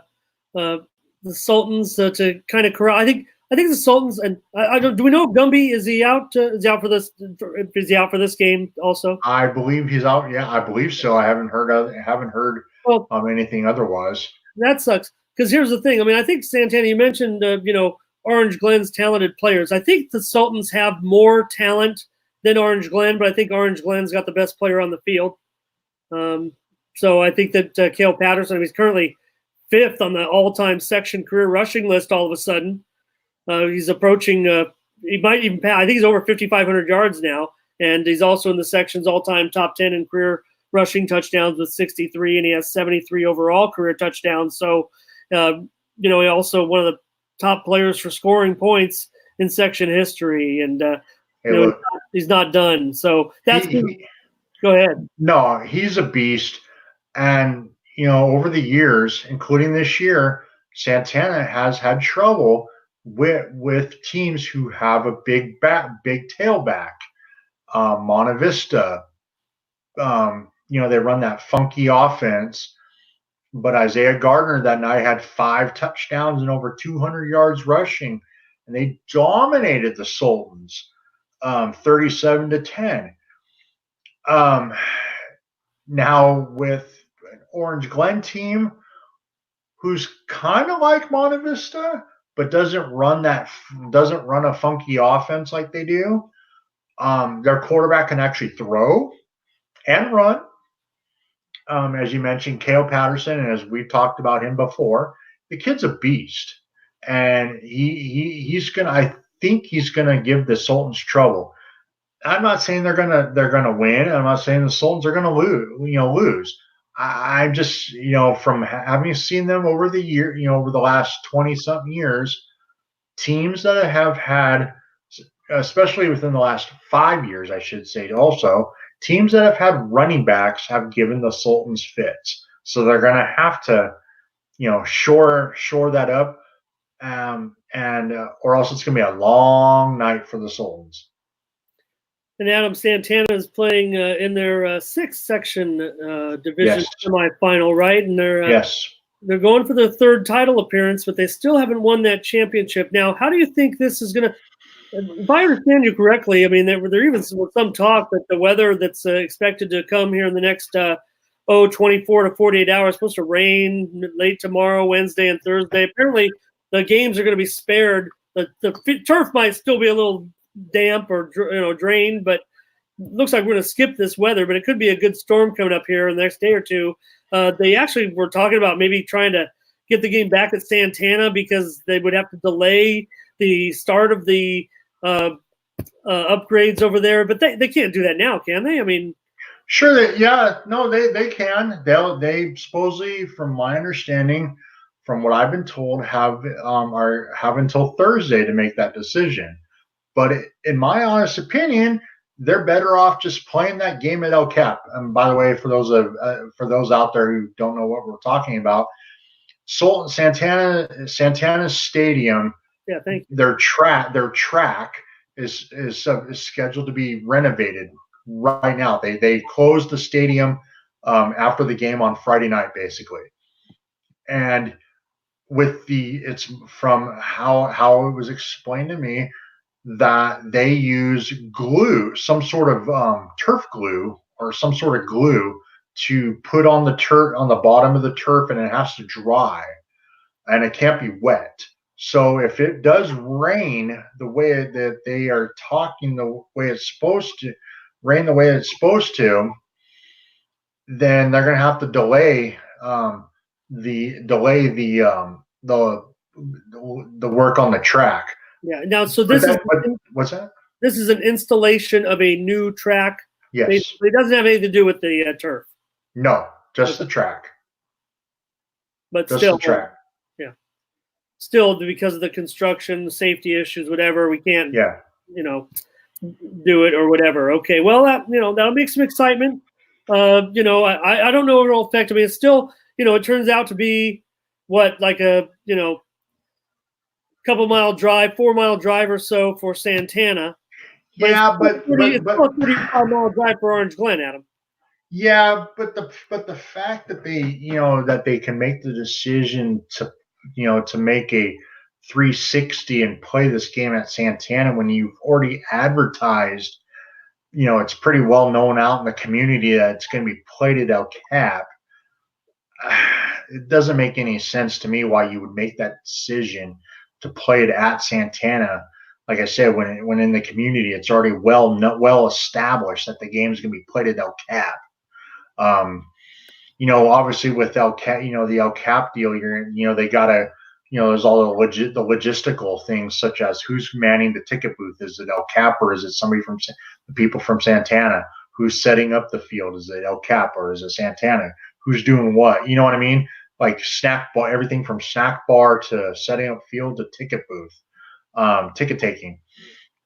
the Sultans to kind of corral, I think the Sultans, and I don't. Do we know if Gumby is he out? Is he out for this? Is he out for this game also? I believe he's out. Yeah, I believe so. I haven't heard anything otherwise. That sucks, because here's the thing. I mean, I think Santana, you mentioned Orange Glen's talented players. I think the Sultans have more talent than Orange Glen, but I think Orange Glen's got the best player on the field. So I think that Cale Patterson, he's currently 5th on the all-time section career rushing list all of a sudden. He's approaching he might even pass. I think he's over 5,500 yards now, and he's also in the section's all-time top 10 in career rushing touchdowns with 63, and he has 73 overall career touchdowns. So, he also one of the top players for scoring points in section history, and he's not done. So that's go ahead. No, he's a beast, and over the years, including this year, Santana has had trouble with teams who have a big tailback. Monte Vista, they run that funky offense. But Isaiah Gardner that night had 5 touchdowns and over 200 yards rushing, and they dominated the Sultans, 37-10. Now with Orange Glen team who's kind of like Monte Vista, but doesn't run a funky offense like they do. Their quarterback can actually throw and run. As you mentioned, Kale Patterson, and as we've talked about him before, the kid's a beast, and he's gonna. I think he's gonna give the Sultans trouble. I'm not saying they're gonna win. I'm not saying the Sultans are gonna lose. I'm just from having seen them over the year, over the last 20 something years, teams that have had, especially within the last 5 years, I should say, also teams that have had running backs have given the Sultans fits. So they're gonna have to, shore that up, and or else it's gonna be a long night for the Sultans. And Adam, Santana is playing in their sixth section division semifinal, right? And they're going for their third title appearance, but they still haven't won that championship. Now, how do you think this is going to? If I understand you correctly, I mean, there even some talk that the weather that's expected to come here in the next 24 to 48 hours is supposed to rain late tomorrow, Wednesday, and Thursday. Apparently, the games are going to be spared. The turf might still be a little damp or drained, but looks like we're going to skip this weather. But it could be a good storm coming up here in the next day or two. They actually were talking about maybe trying to get the game back at Santana because they would have to delay the start of the upgrades over there. But they can't do that now, can they? I mean, sure. They can. They supposedly, from my understanding, from what I've been told, have until Thursday to make that decision. But in my honest opinion, they're better off just playing that game at El Cap. And by the way, for those out there who don't know what we're talking about, Santana's stadium. Yeah, thank you. Their track is scheduled to be renovated right now. They closed the stadium after the game on Friday night, basically, and it's from how it was explained to me that they use glue, some sort of turf glue or some sort of glue to put on the turf, on the bottom of the turf, and it has to dry and it can't be wet. So if it does rain the way that they are talking, the way it's supposed to rain, the way it's supposed to, then they're going to have to delay the work on the track. Yeah. Now, so what's that? This is an installation of a new track. Yes. It doesn't have anything to do with the turf. No, just the track. But just still, the track. Yeah. Still, because of the construction, safety issues, whatever, we can't. Yeah. Do it or whatever. Okay. Well, that'll make some excitement. I don't know what it'll affect. I mean, it's still, it turns out to be like a, 4-mile drive or so for Santana. But it's still a 35-mile drive for Orange Glen, Adam. Yeah, but the fact that they can make the decision to make a 360 and play this game at Santana when you've already advertised, it's pretty well known out in the community that it's going to be played at El Cap. It doesn't make any sense to me why you would make that decision to play it at Santana. Like I said, when in the community, it's already well established that the game is going to be played at El Cap. Obviously with El Cap, the El Cap deal, they gotta, there's all the logistical things such as who's manning the ticket booth. Is it El Cap or is it somebody from the people from Santana? Who's setting up the field? Is it El Cap or is it Santana? Who's doing what? You know what I mean? Like snack bar, everything from snack bar to setting up field to ticket booth, ticket taking.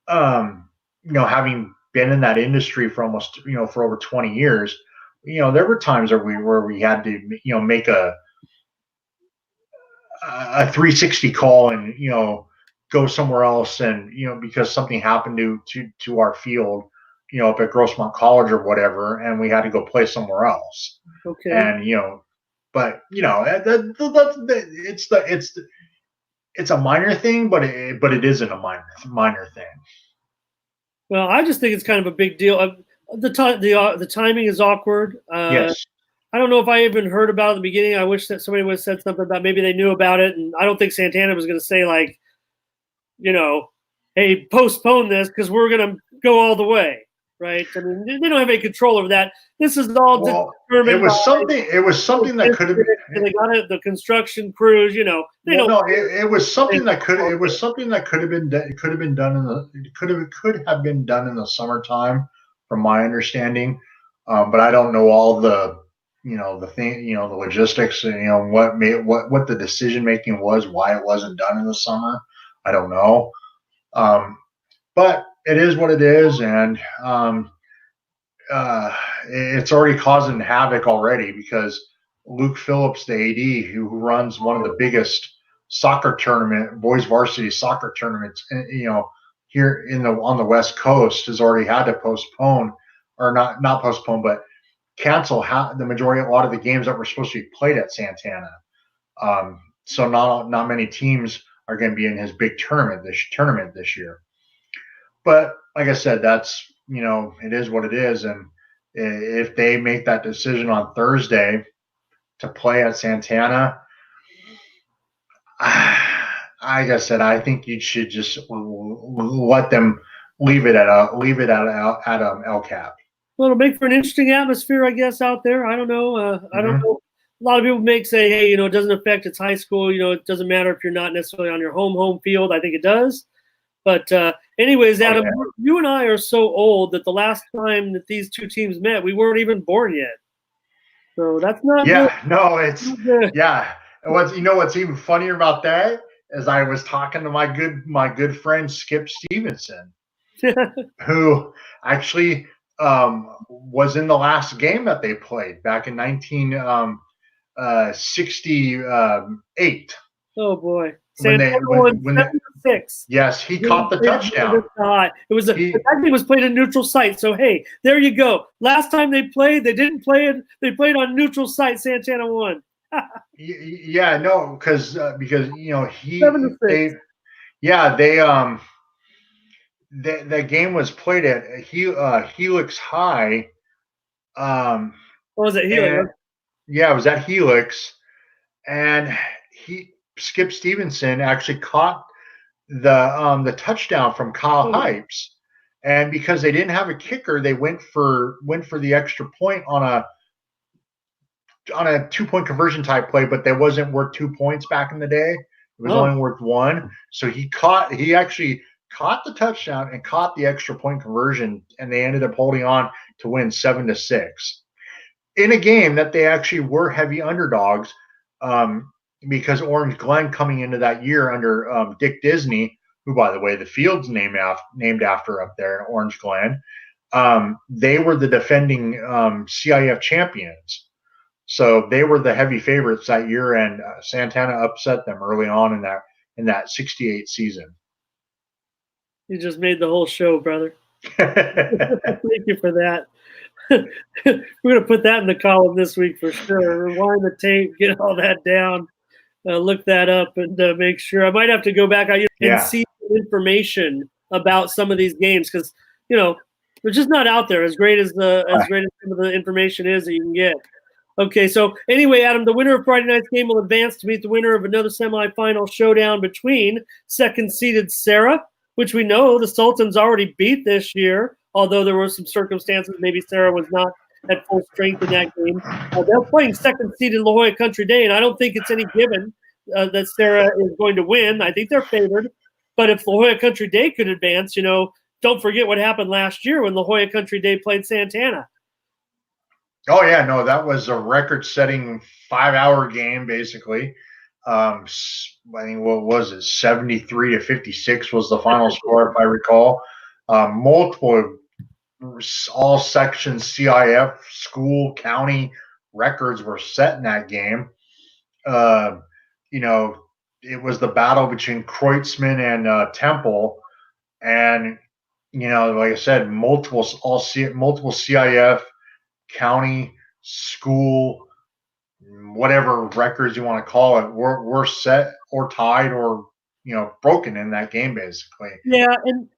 Having been in that industry for almost, for over 20 years, there were times where we had to, make a 360 call and, go somewhere else and, because something happened to our field, up at Grossmont College or whatever, and we had to go play somewhere else. Okay. And, but it's a minor thing, but it isn't a minor thing. Well, I just think it's kind of a big deal. The timing is awkward. Yes. I don't know if I even heard about it at the beginning. I wish that somebody would have said something about maybe they knew about it. And I don't think Santana was going to say, like, hey, postpone this because we're going to go all the way, right? I mean, they don't have any control over that. This is all determined by it was something that could have been. They got it. The construction crews, they don't. No, it was something that could. It was something that could have been. It could have been done in the. It could have been done in the summertime, from my understanding. But I don't know all the, the thing, the logistics, and what the decision making was, why it wasn't done in the summer. I don't know. But it is what it is, and it's already causing havoc already because Luke Phillips, the AD, who runs one of the biggest boys varsity soccer tournaments, here on the West Coast, has already had to postpone, or not postpone, but cancel a lot of the games that were supposed to be played at Santana. So not many teams are going to be in his big tournament this year. But like I said, that's, it is what it is. And if they make that decision on Thursday to play at Santana, like I said, I think you should just let them leave it at LCAP. Well, it'll make for an interesting atmosphere, I guess, out there. I don't know. I don't know. A lot of people say, hey, it doesn't affect its high school. It doesn't matter if you're not necessarily on your home field. I think it does. But anyways, Adam, you and I are so old that the last time that these two teams met, we weren't even born yet. So that's not good. No, it's yeah. What's even funnier about that is I was talking to my good friend Skip Stevenson, who actually was in the last game that they played back in 1968. Oh boy. When 6. Yes, he caught the touchdown. It was was played in neutral site. So hey, there you go. Last time they played, they didn't play it. They played on neutral site. Santana won. Yeah, no, because the game was played at Helix High. What was it? Helix? Yeah, it was at Helix, and Skip Stevenson actually caught the touchdown from Kyle Hypes, and because they didn't have a kicker, they went for the extra point on a 2-point conversion type play, but that wasn't worth 2 points back in the day. It was only worth 1. So he actually caught the touchdown and caught the extra point conversion, and they ended up holding on to win 7-6 in a game that they actually were heavy underdogs. Because Orange Glen coming into that year under Dick Disney, who, by the way, the field's named after up there in Orange Glen, they were the defending CIF champions. So they were the heavy favorites that year, and Santana upset them early on in that 68 season. You just made the whole show, brother. Thank you for that. We're going to put that in the column this week for sure. Rewind the tape, get all that down. Look that up and make sure. I might have to go back and see information about some of these games because they're just not out there as great as some of the information is that you can get. Okay, so anyway, Adam, the winner of Friday night's game will advance to meet the winner of another semifinal showdown between second-seeded Sarah, which we know the Sultans already beat this year, although there were some circumstances maybe Sarah was not at full strength in that game. They're playing second-seeded La Jolla Country Day, and I don't think it's any given that Sarah is going to win. I think they're favored. But if La Jolla Country Day could advance, don't forget what happened last year when La Jolla Country Day played Santana. Oh, yeah, no, that was a record-setting 5-hour game, basically. I think, what was it, 73-56 was the final score, if I recall. Multiple all sections CIF, school, county records were set in that game. It was the battle between Kreutzmann and Temple, and like I said, multiple CIF, county, school, whatever records you want to call it, were set or tied or broken in that game, basically. Yeah, and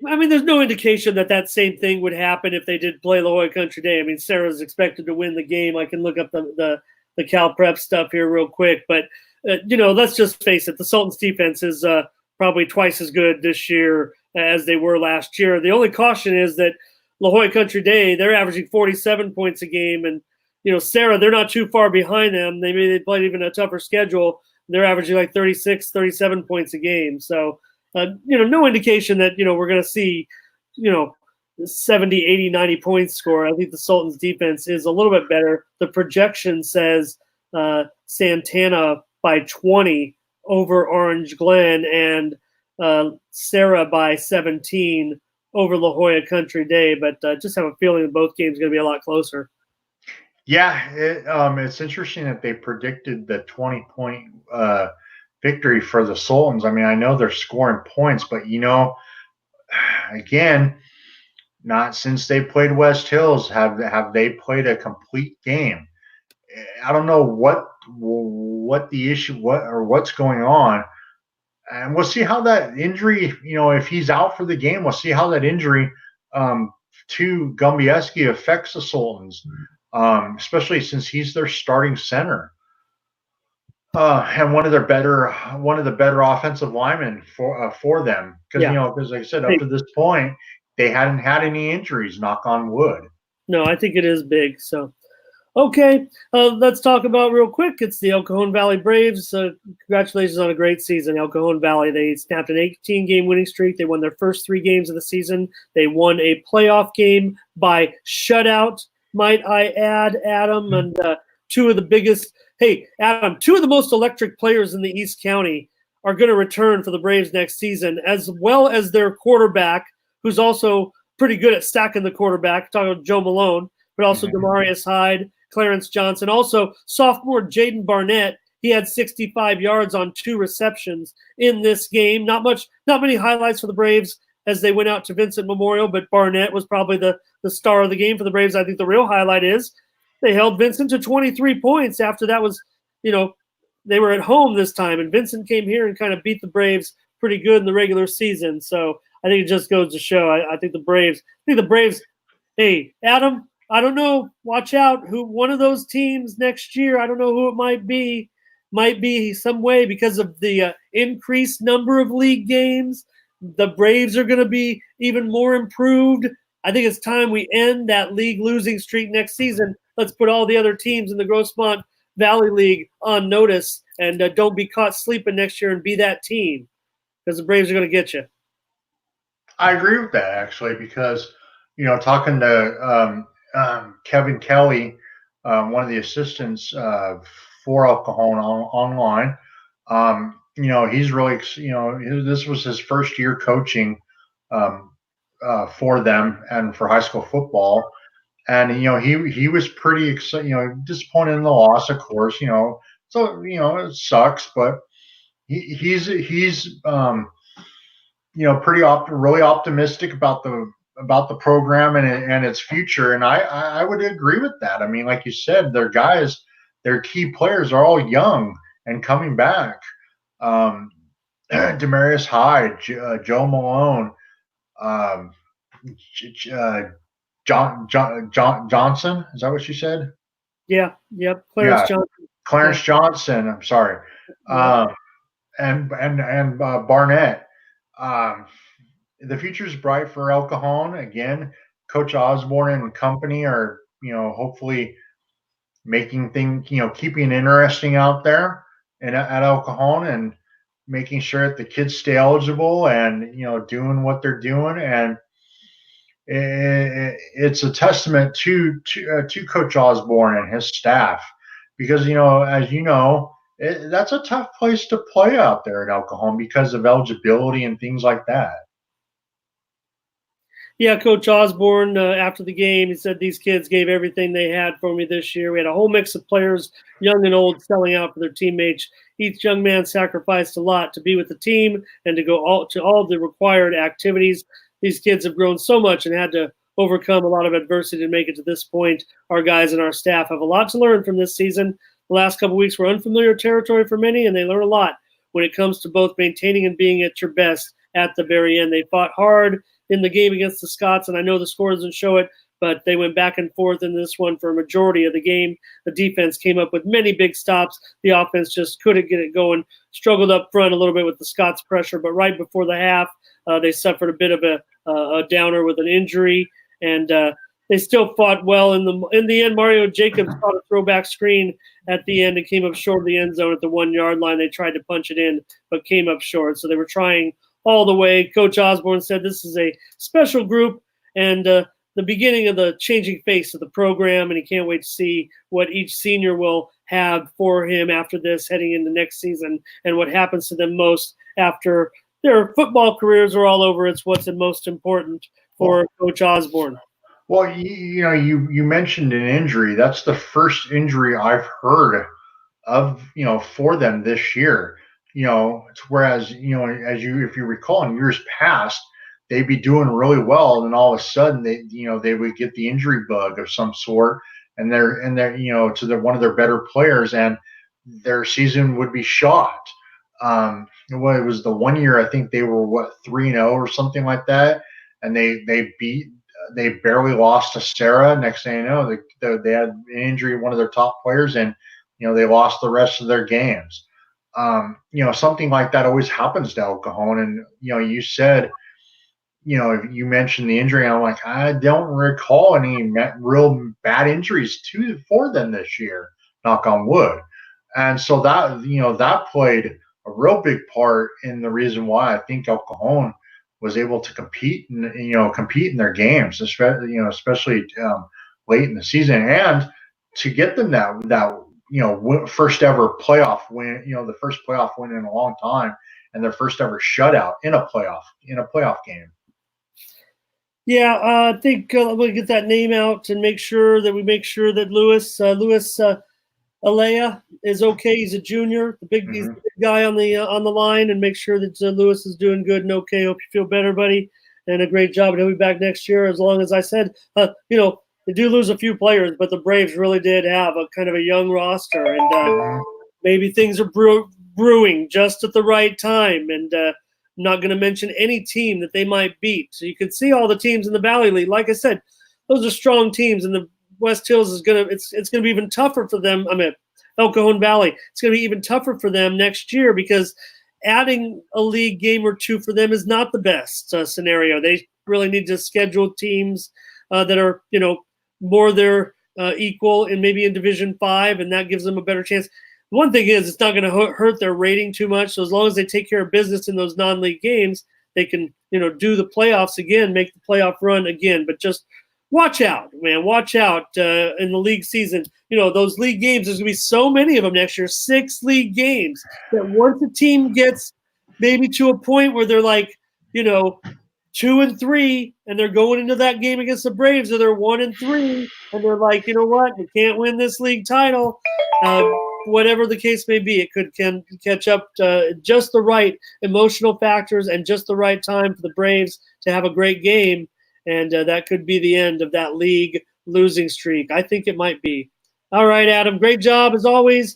I mean, there's no indication that same thing would happen if they did play La Jolla Country Day. I mean, Sarah's expected to win the game. I can look up the CalPrep stuff here real quick, but let's just face it: the Sultans' defense is probably twice as good this year as they were last year. The only caution is that La Jolla Country Day, they're averaging 47 points a game, and Sarah, they're not too far behind them. They played even a tougher schedule. They're averaging like 36, 37 points a game. So. No indication that, we're going to see, 70, 80, 90 points score. I think the Sultans defense is a little bit better. The projection says Santana by 20 over Orange Glen and Sarah by 17 over La Jolla Country Day. But just have a feeling that both games are going to be a lot closer. Yeah, it's interesting that they predicted the 20-point victory for the Sultans. I mean, I know they're scoring points, but again, not since they played West Hills have they played a complete game. I don't know what the issue what's going on, and we'll see how that injury. If he's out for the game, we'll see how that injury to Gumbieski affects the Sultans, especially since he's their starting center. And one of the better offensive linemen for them, because like I said, up to this point they hadn't had any injuries. Knock on wood. No, I think it is big. So, okay, let's talk about real quick. It's the El Cajon Valley Braves. Congratulations on a great season, El Cajon Valley. They snapped an 18-game winning streak. They won their first 3 games of the season. They won a playoff game by shutout, might I add, Adam, and two of the biggest. Hey, Adam, 2 of the most electric players in the East County are going to return for the Braves next season, as well as their quarterback, who's also pretty good at stacking the quarterback, talking about Joe Malone, but also Demarius Hyde, Clarence Johnson. Also, sophomore Jaden Barnett, he had 65 yards on 2 receptions in this game. Not many highlights for the Braves as they went out to Vincent Memorial, but Barnett was probably the star of the game for the Braves. I think the real highlight is they held Vincent to 23 points after that was, they were at home this time, and Vincent came here and kind of beat the Braves pretty good in the regular season. So I think it just goes to show. I think the Braves. Hey, Adam, I don't know. Watch out. Who one of those teams next year? I don't know who it might be. Might be some way because of the increased number of league games. The Braves are going to be even more improved. I think it's time we end that league losing streak next season. Let's put all the other teams in the Grossmont Valley League on notice and don't be caught sleeping next year and be that team because the Braves are going to get you. I agree with that, actually, because, talking to Kevin Kelly, one of the assistants for El Cajon online, he's really, this was his first year coaching for them and for high school football. And, he was pretty excited, disappointed in the loss, of course, so, it sucks, but he's really optimistic about the program and its future. And I would agree with that. I mean, like you said, their key players are all young and coming back. Demarius Hyde, Joe Malone, Johnson. Is that what you said? Yeah. Yep. Johnson. Clarence Johnson. I'm sorry. Yeah. And Barnett. The future is bright for El Cajon. Again, Coach Osborne and company are, hopefully making things, keeping it interesting out there and at El Cajon and making sure that the kids stay eligible and, doing what they're doing. And it's a testament to Coach Osborne and his staff because, as you know, that's a tough place to play out there at El Cajon because of eligibility and things like that. Yeah, Coach Osborne, after the game, he said these kids gave everything they had for me this year. We had a whole mix of players, young and old, selling out for their teammates. Each young man sacrificed a lot to be with the team and to go to all the required activities. These kids have grown so much and had to overcome a lot of adversity to make it to this point. Our guys and our staff have a lot to learn from this season. The last couple of weeks were unfamiliar territory for many, and they learn a lot when it comes to both maintaining and being at your best at the very end. They fought hard in the game against the Scots, and I know the score doesn't show it, but they went back and forth in this one for a majority of the game. The defense came up with many big stops. The offense just couldn't get it going, struggled up front a little bit with the Scots pressure, but right before the half, they suffered a bit of a downer with an injury, and they still fought well. In the end, Mario Jacobs caught a throwback screen at the end and came up short of the end zone at the 1 yard line. They tried to punch it in, but came up short. So they were trying all the way. Coach Osborne said this is a special group and the beginning of the changing face of the program, and he can't wait to see what each senior will have for him after this, heading into next season, and what happens to them most after their football careers are all over. It's what's the most important for Coach Osborne. Well, you mentioned an injury. That's the first injury I've heard of, for them this year. Whereas, if you recall in years past, they'd be doing really well, and then all of a sudden they would get the injury bug of some sort, and they're to one of their better players, and their season would be shot. It was the 1 year I think they were 3-0 or something like that, and they barely lost to Sarah. Next thing you know, they had an injury, one of their top players, and they lost the rest of their games. Something like that always happens to El Cajon. And you said, you mentioned the injury. And I'm like, I don't recall any real bad injuries for them this year. Knock on wood. And so that played a real big part in the reason why I think El Cajon was able to compete in their games, especially late in the season, and to get them that first ever playoff win, the first playoff win in a long time, and their first ever shutout in a playoff game. Yeah, I think we'll get that name out and make sure that Louis Alea is okay. He's a junior, he's the big guy on the line, and make sure that Louis is doing good and okay. Hope you feel better, buddy, and a great job. And he'll be back next year. As long as I said, they do lose a few players, but the Braves really did have a kind of a young roster, and maybe things are brewing just at the right time. And I'm not going to mention any team that they might beat. So you can see all the teams in the Valley League. Like I said, those are strong teams, and the West Hills is it's gonna be even tougher for them. I mean, El Cajon Valley, it's gonna be even tougher for them next year because adding a league game or two for them is not the best scenario. They really need to schedule teams that are more their equal and maybe in Division 5, and that gives them a better chance. One thing is, it's not going to hurt their rating too much. So as long as they take care of business in those non-league games, they can do the playoffs again, make the playoff run again. But just watch out, man. Watch out in the league season. Those league games, there's going to be so many of them next year, 6 league games, that once a team gets maybe to a point where they're like, 2-3, and they're going into that game against the Braves, or they're 1-3, and they're like, you know what, we can't win this league title. Whatever the case may be, it can catch up to just the right emotional factors and just the right time for the Braves to have a great game. And that could be the end of that league losing streak. I think it might be. All right, Adam, great job as always.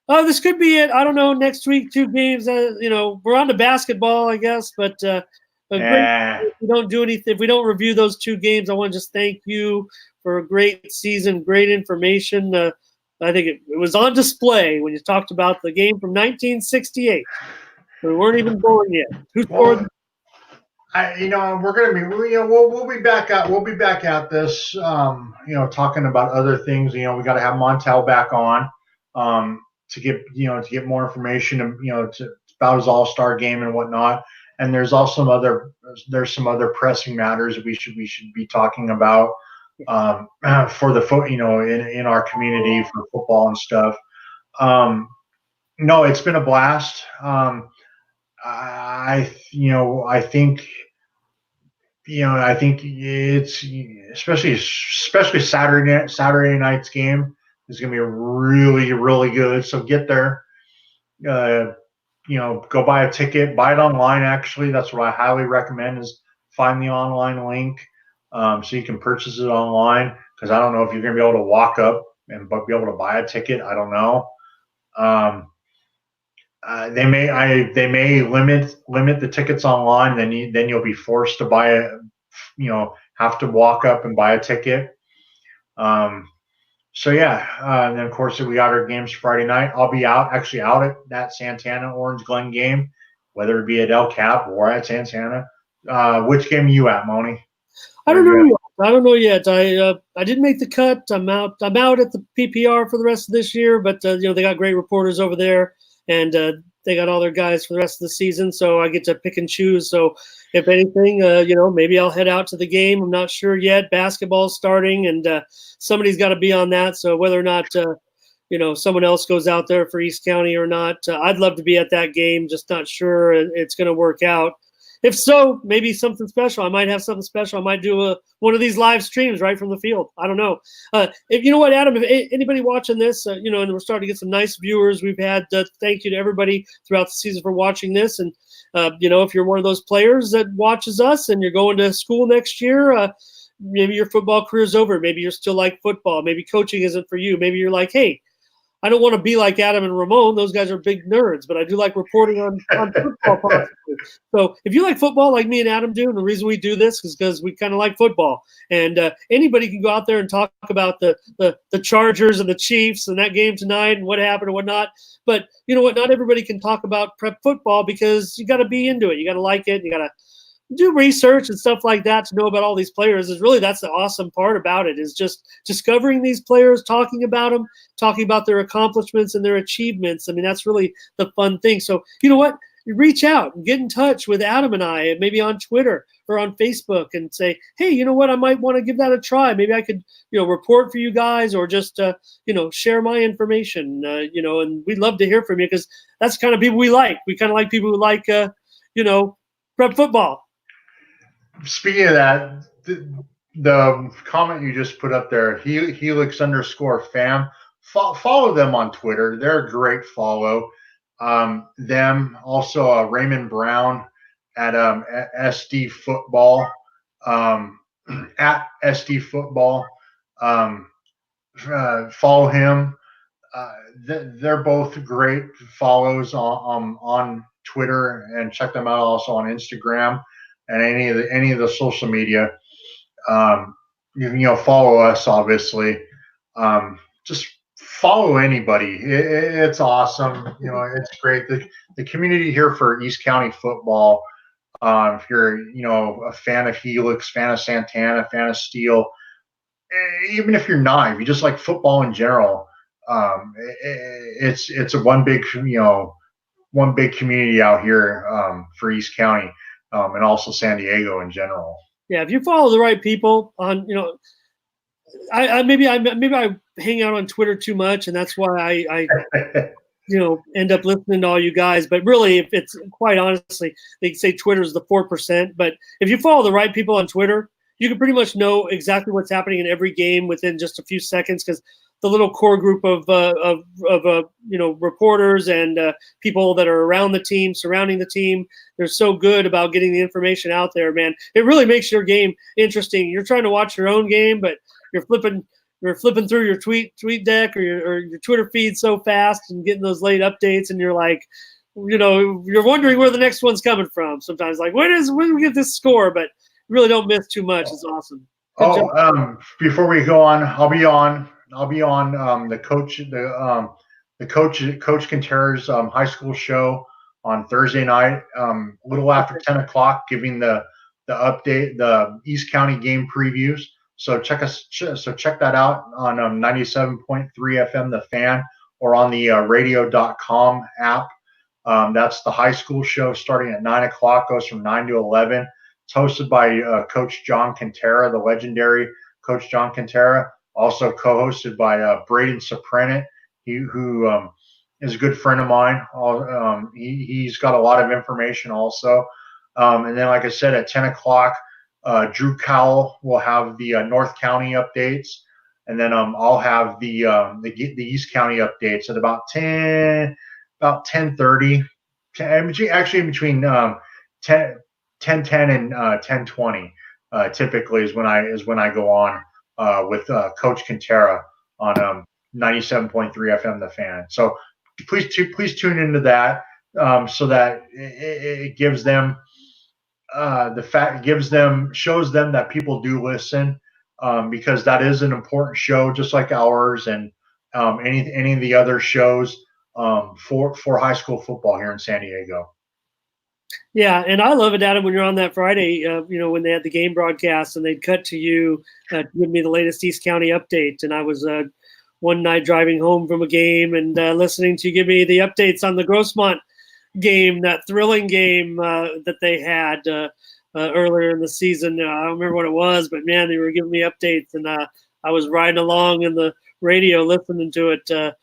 This could be it. I don't know. Next week, 2 games. We're on to basketball, I guess. But great. If we don't do anything, if we don't review those 2 games, I want to just thank you for a great season, great information. I think it was on display when you talked about the game from 1968. We weren't even born yet. Who scored? We're going to be, we'll be back at this, talking about other things. We got to have Montel back on, to get more information, about his All-Star game and whatnot. And there's also some other pressing matters we should be talking about, for the in our community for football and stuff. No, it's been a blast. I think it's especially Saturday night's game is going to be really, really good. So get there, go buy a ticket, buy it online. Actually, that's what I highly recommend, is find the online link, so you can purchase it online, because I don't know if you're going to be able to walk up and be able to buy a ticket. I don't know. They may limit the tickets online. Then you'll be forced to buy a, have to walk up and buy a ticket. So yeah, and then of course we got our games Friday night. I'll be actually out at that Santana Orange Glen game, whether it be at El Cap or at Santana. Which game are you at, Moni? I don't know yet. I don't know yet. I didn't make the cut. I'm out. I'm out at the PPR for the rest of this year, but they got great reporters over there, and they got all their guys for the rest of the season, so I get to pick and choose. So if anything, maybe I'll head out to the game. I'm not sure yet. Basketball's starting, and somebody's got to be on that. So whether or not someone else goes out there for East County or not, I'd love to be at that game. Just not sure it's going to work out. If so, maybe something special. I might have something special. I might do one of these live streams right from the field. I don't know. If you know what, Adam, if anybody watching this, and we're starting to get some nice viewers. We've had thank you to everybody throughout the season for watching this. And, if you're one of those players that watches us and you're going to school next year, maybe your football career is over. Maybe you're still like football. Maybe coaching isn't for you. Maybe you're like, hey, I don't want to be like Adam and Ramon. Those guys are big nerds, but I do like reporting on football possibly. So if you like football like me and Adam do, and the reason we do this is because we kind of like football. And anybody can go out there and talk about the Chargers and the Chiefs and that game tonight and what happened and whatnot. But you know what? Not everybody can talk about prep football because you got to be into it. You got to like it. You got to do research and stuff like that to know about all these players. That's the awesome part about it, is just discovering these players, talking about them, talking about their accomplishments and their achievements. I mean, that's really the fun thing. So you know what? You reach out and get in touch with Adam and I, maybe on Twitter or on Facebook, and say, hey, you know what? I might want to give that a try. Maybe I could, report for you guys, or just, share my information, and we'd love to hear from you, because that's the kind of people we like. We kind of like people who like, prep football. Speaking of that, the comment you just put up there, Helix_fam, follow them on Twitter. They're a great follow. Them also Raymond Brown at SD Football, at SD Football. Follow him. They're both great follows on Twitter, and check them out also on Instagram and any of the social media. Follow us, obviously. Just follow anybody. It's awesome. It's great. The community here for East County football. If you're a fan of Helix, fan of Santana, fan of Steel, even if you're not, if you just like football in general, it's a one big community out here for East County. And also San Diego in general. Yeah, if you follow the right people on, I maybe I hang out on Twitter too much, and that's why I end up listening to all you guys. But really, if it's quite honestly, they say Twitter is the 4%. But if you follow the right people on Twitter, you can pretty much know exactly what's happening in every game within just a few seconds, because the little core group of reporters and people that are around the team, surrounding the team, they're so good about getting the information out there, man. It really makes your game interesting. You're trying to watch your own game, but you're flipping through your tweet deck or your Twitter feed so fast and getting those late updates, and you're like, you're wondering where the next one's coming from. Sometimes, like, when do we get this score? But you really don't miss too much. It's awesome. Before we go on, I'll be on the Coach Quintera's high school show on Thursday night, a little after 10 o'clock, giving the update, the East County game previews. So check that out on 97.3 FM The Fan, or on the radio.com app. That's the high school show starting at 9 o'clock, goes from 9 to 11. It's hosted by Coach John Quintera, the legendary Coach John Quintera. Also co-hosted by Braden Soprenant, who is a good friend of mine. He's got a lot of information also. And then, like I said, at 10 o'clock, Drew Cowell will have the North County updates. And then I'll have the East County updates at about 10:30. Actually, between 10:10 and 10:20 typically is when I go on with Coach Quintera on 97.3 FM The Fan. So please tune into that. so that it gives them shows them that people do listen, because that is an important show, just like ours and any of the other shows for high school football here in San Diego. Yeah, and I love it, Adam, when you're on that Friday, when they had the game broadcast and they'd cut to you to give me the latest East County update. And I was one night driving home from a game and listening to you give me the updates on the Grossmont game, that thrilling game that they had earlier in the season. I don't remember what it was, but man, they were giving me updates, and I was riding along in the radio listening to it.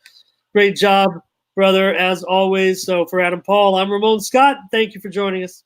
Great job, brother, as always. So for Adam Paul, I'm Ramon Scott. Thank you for joining us.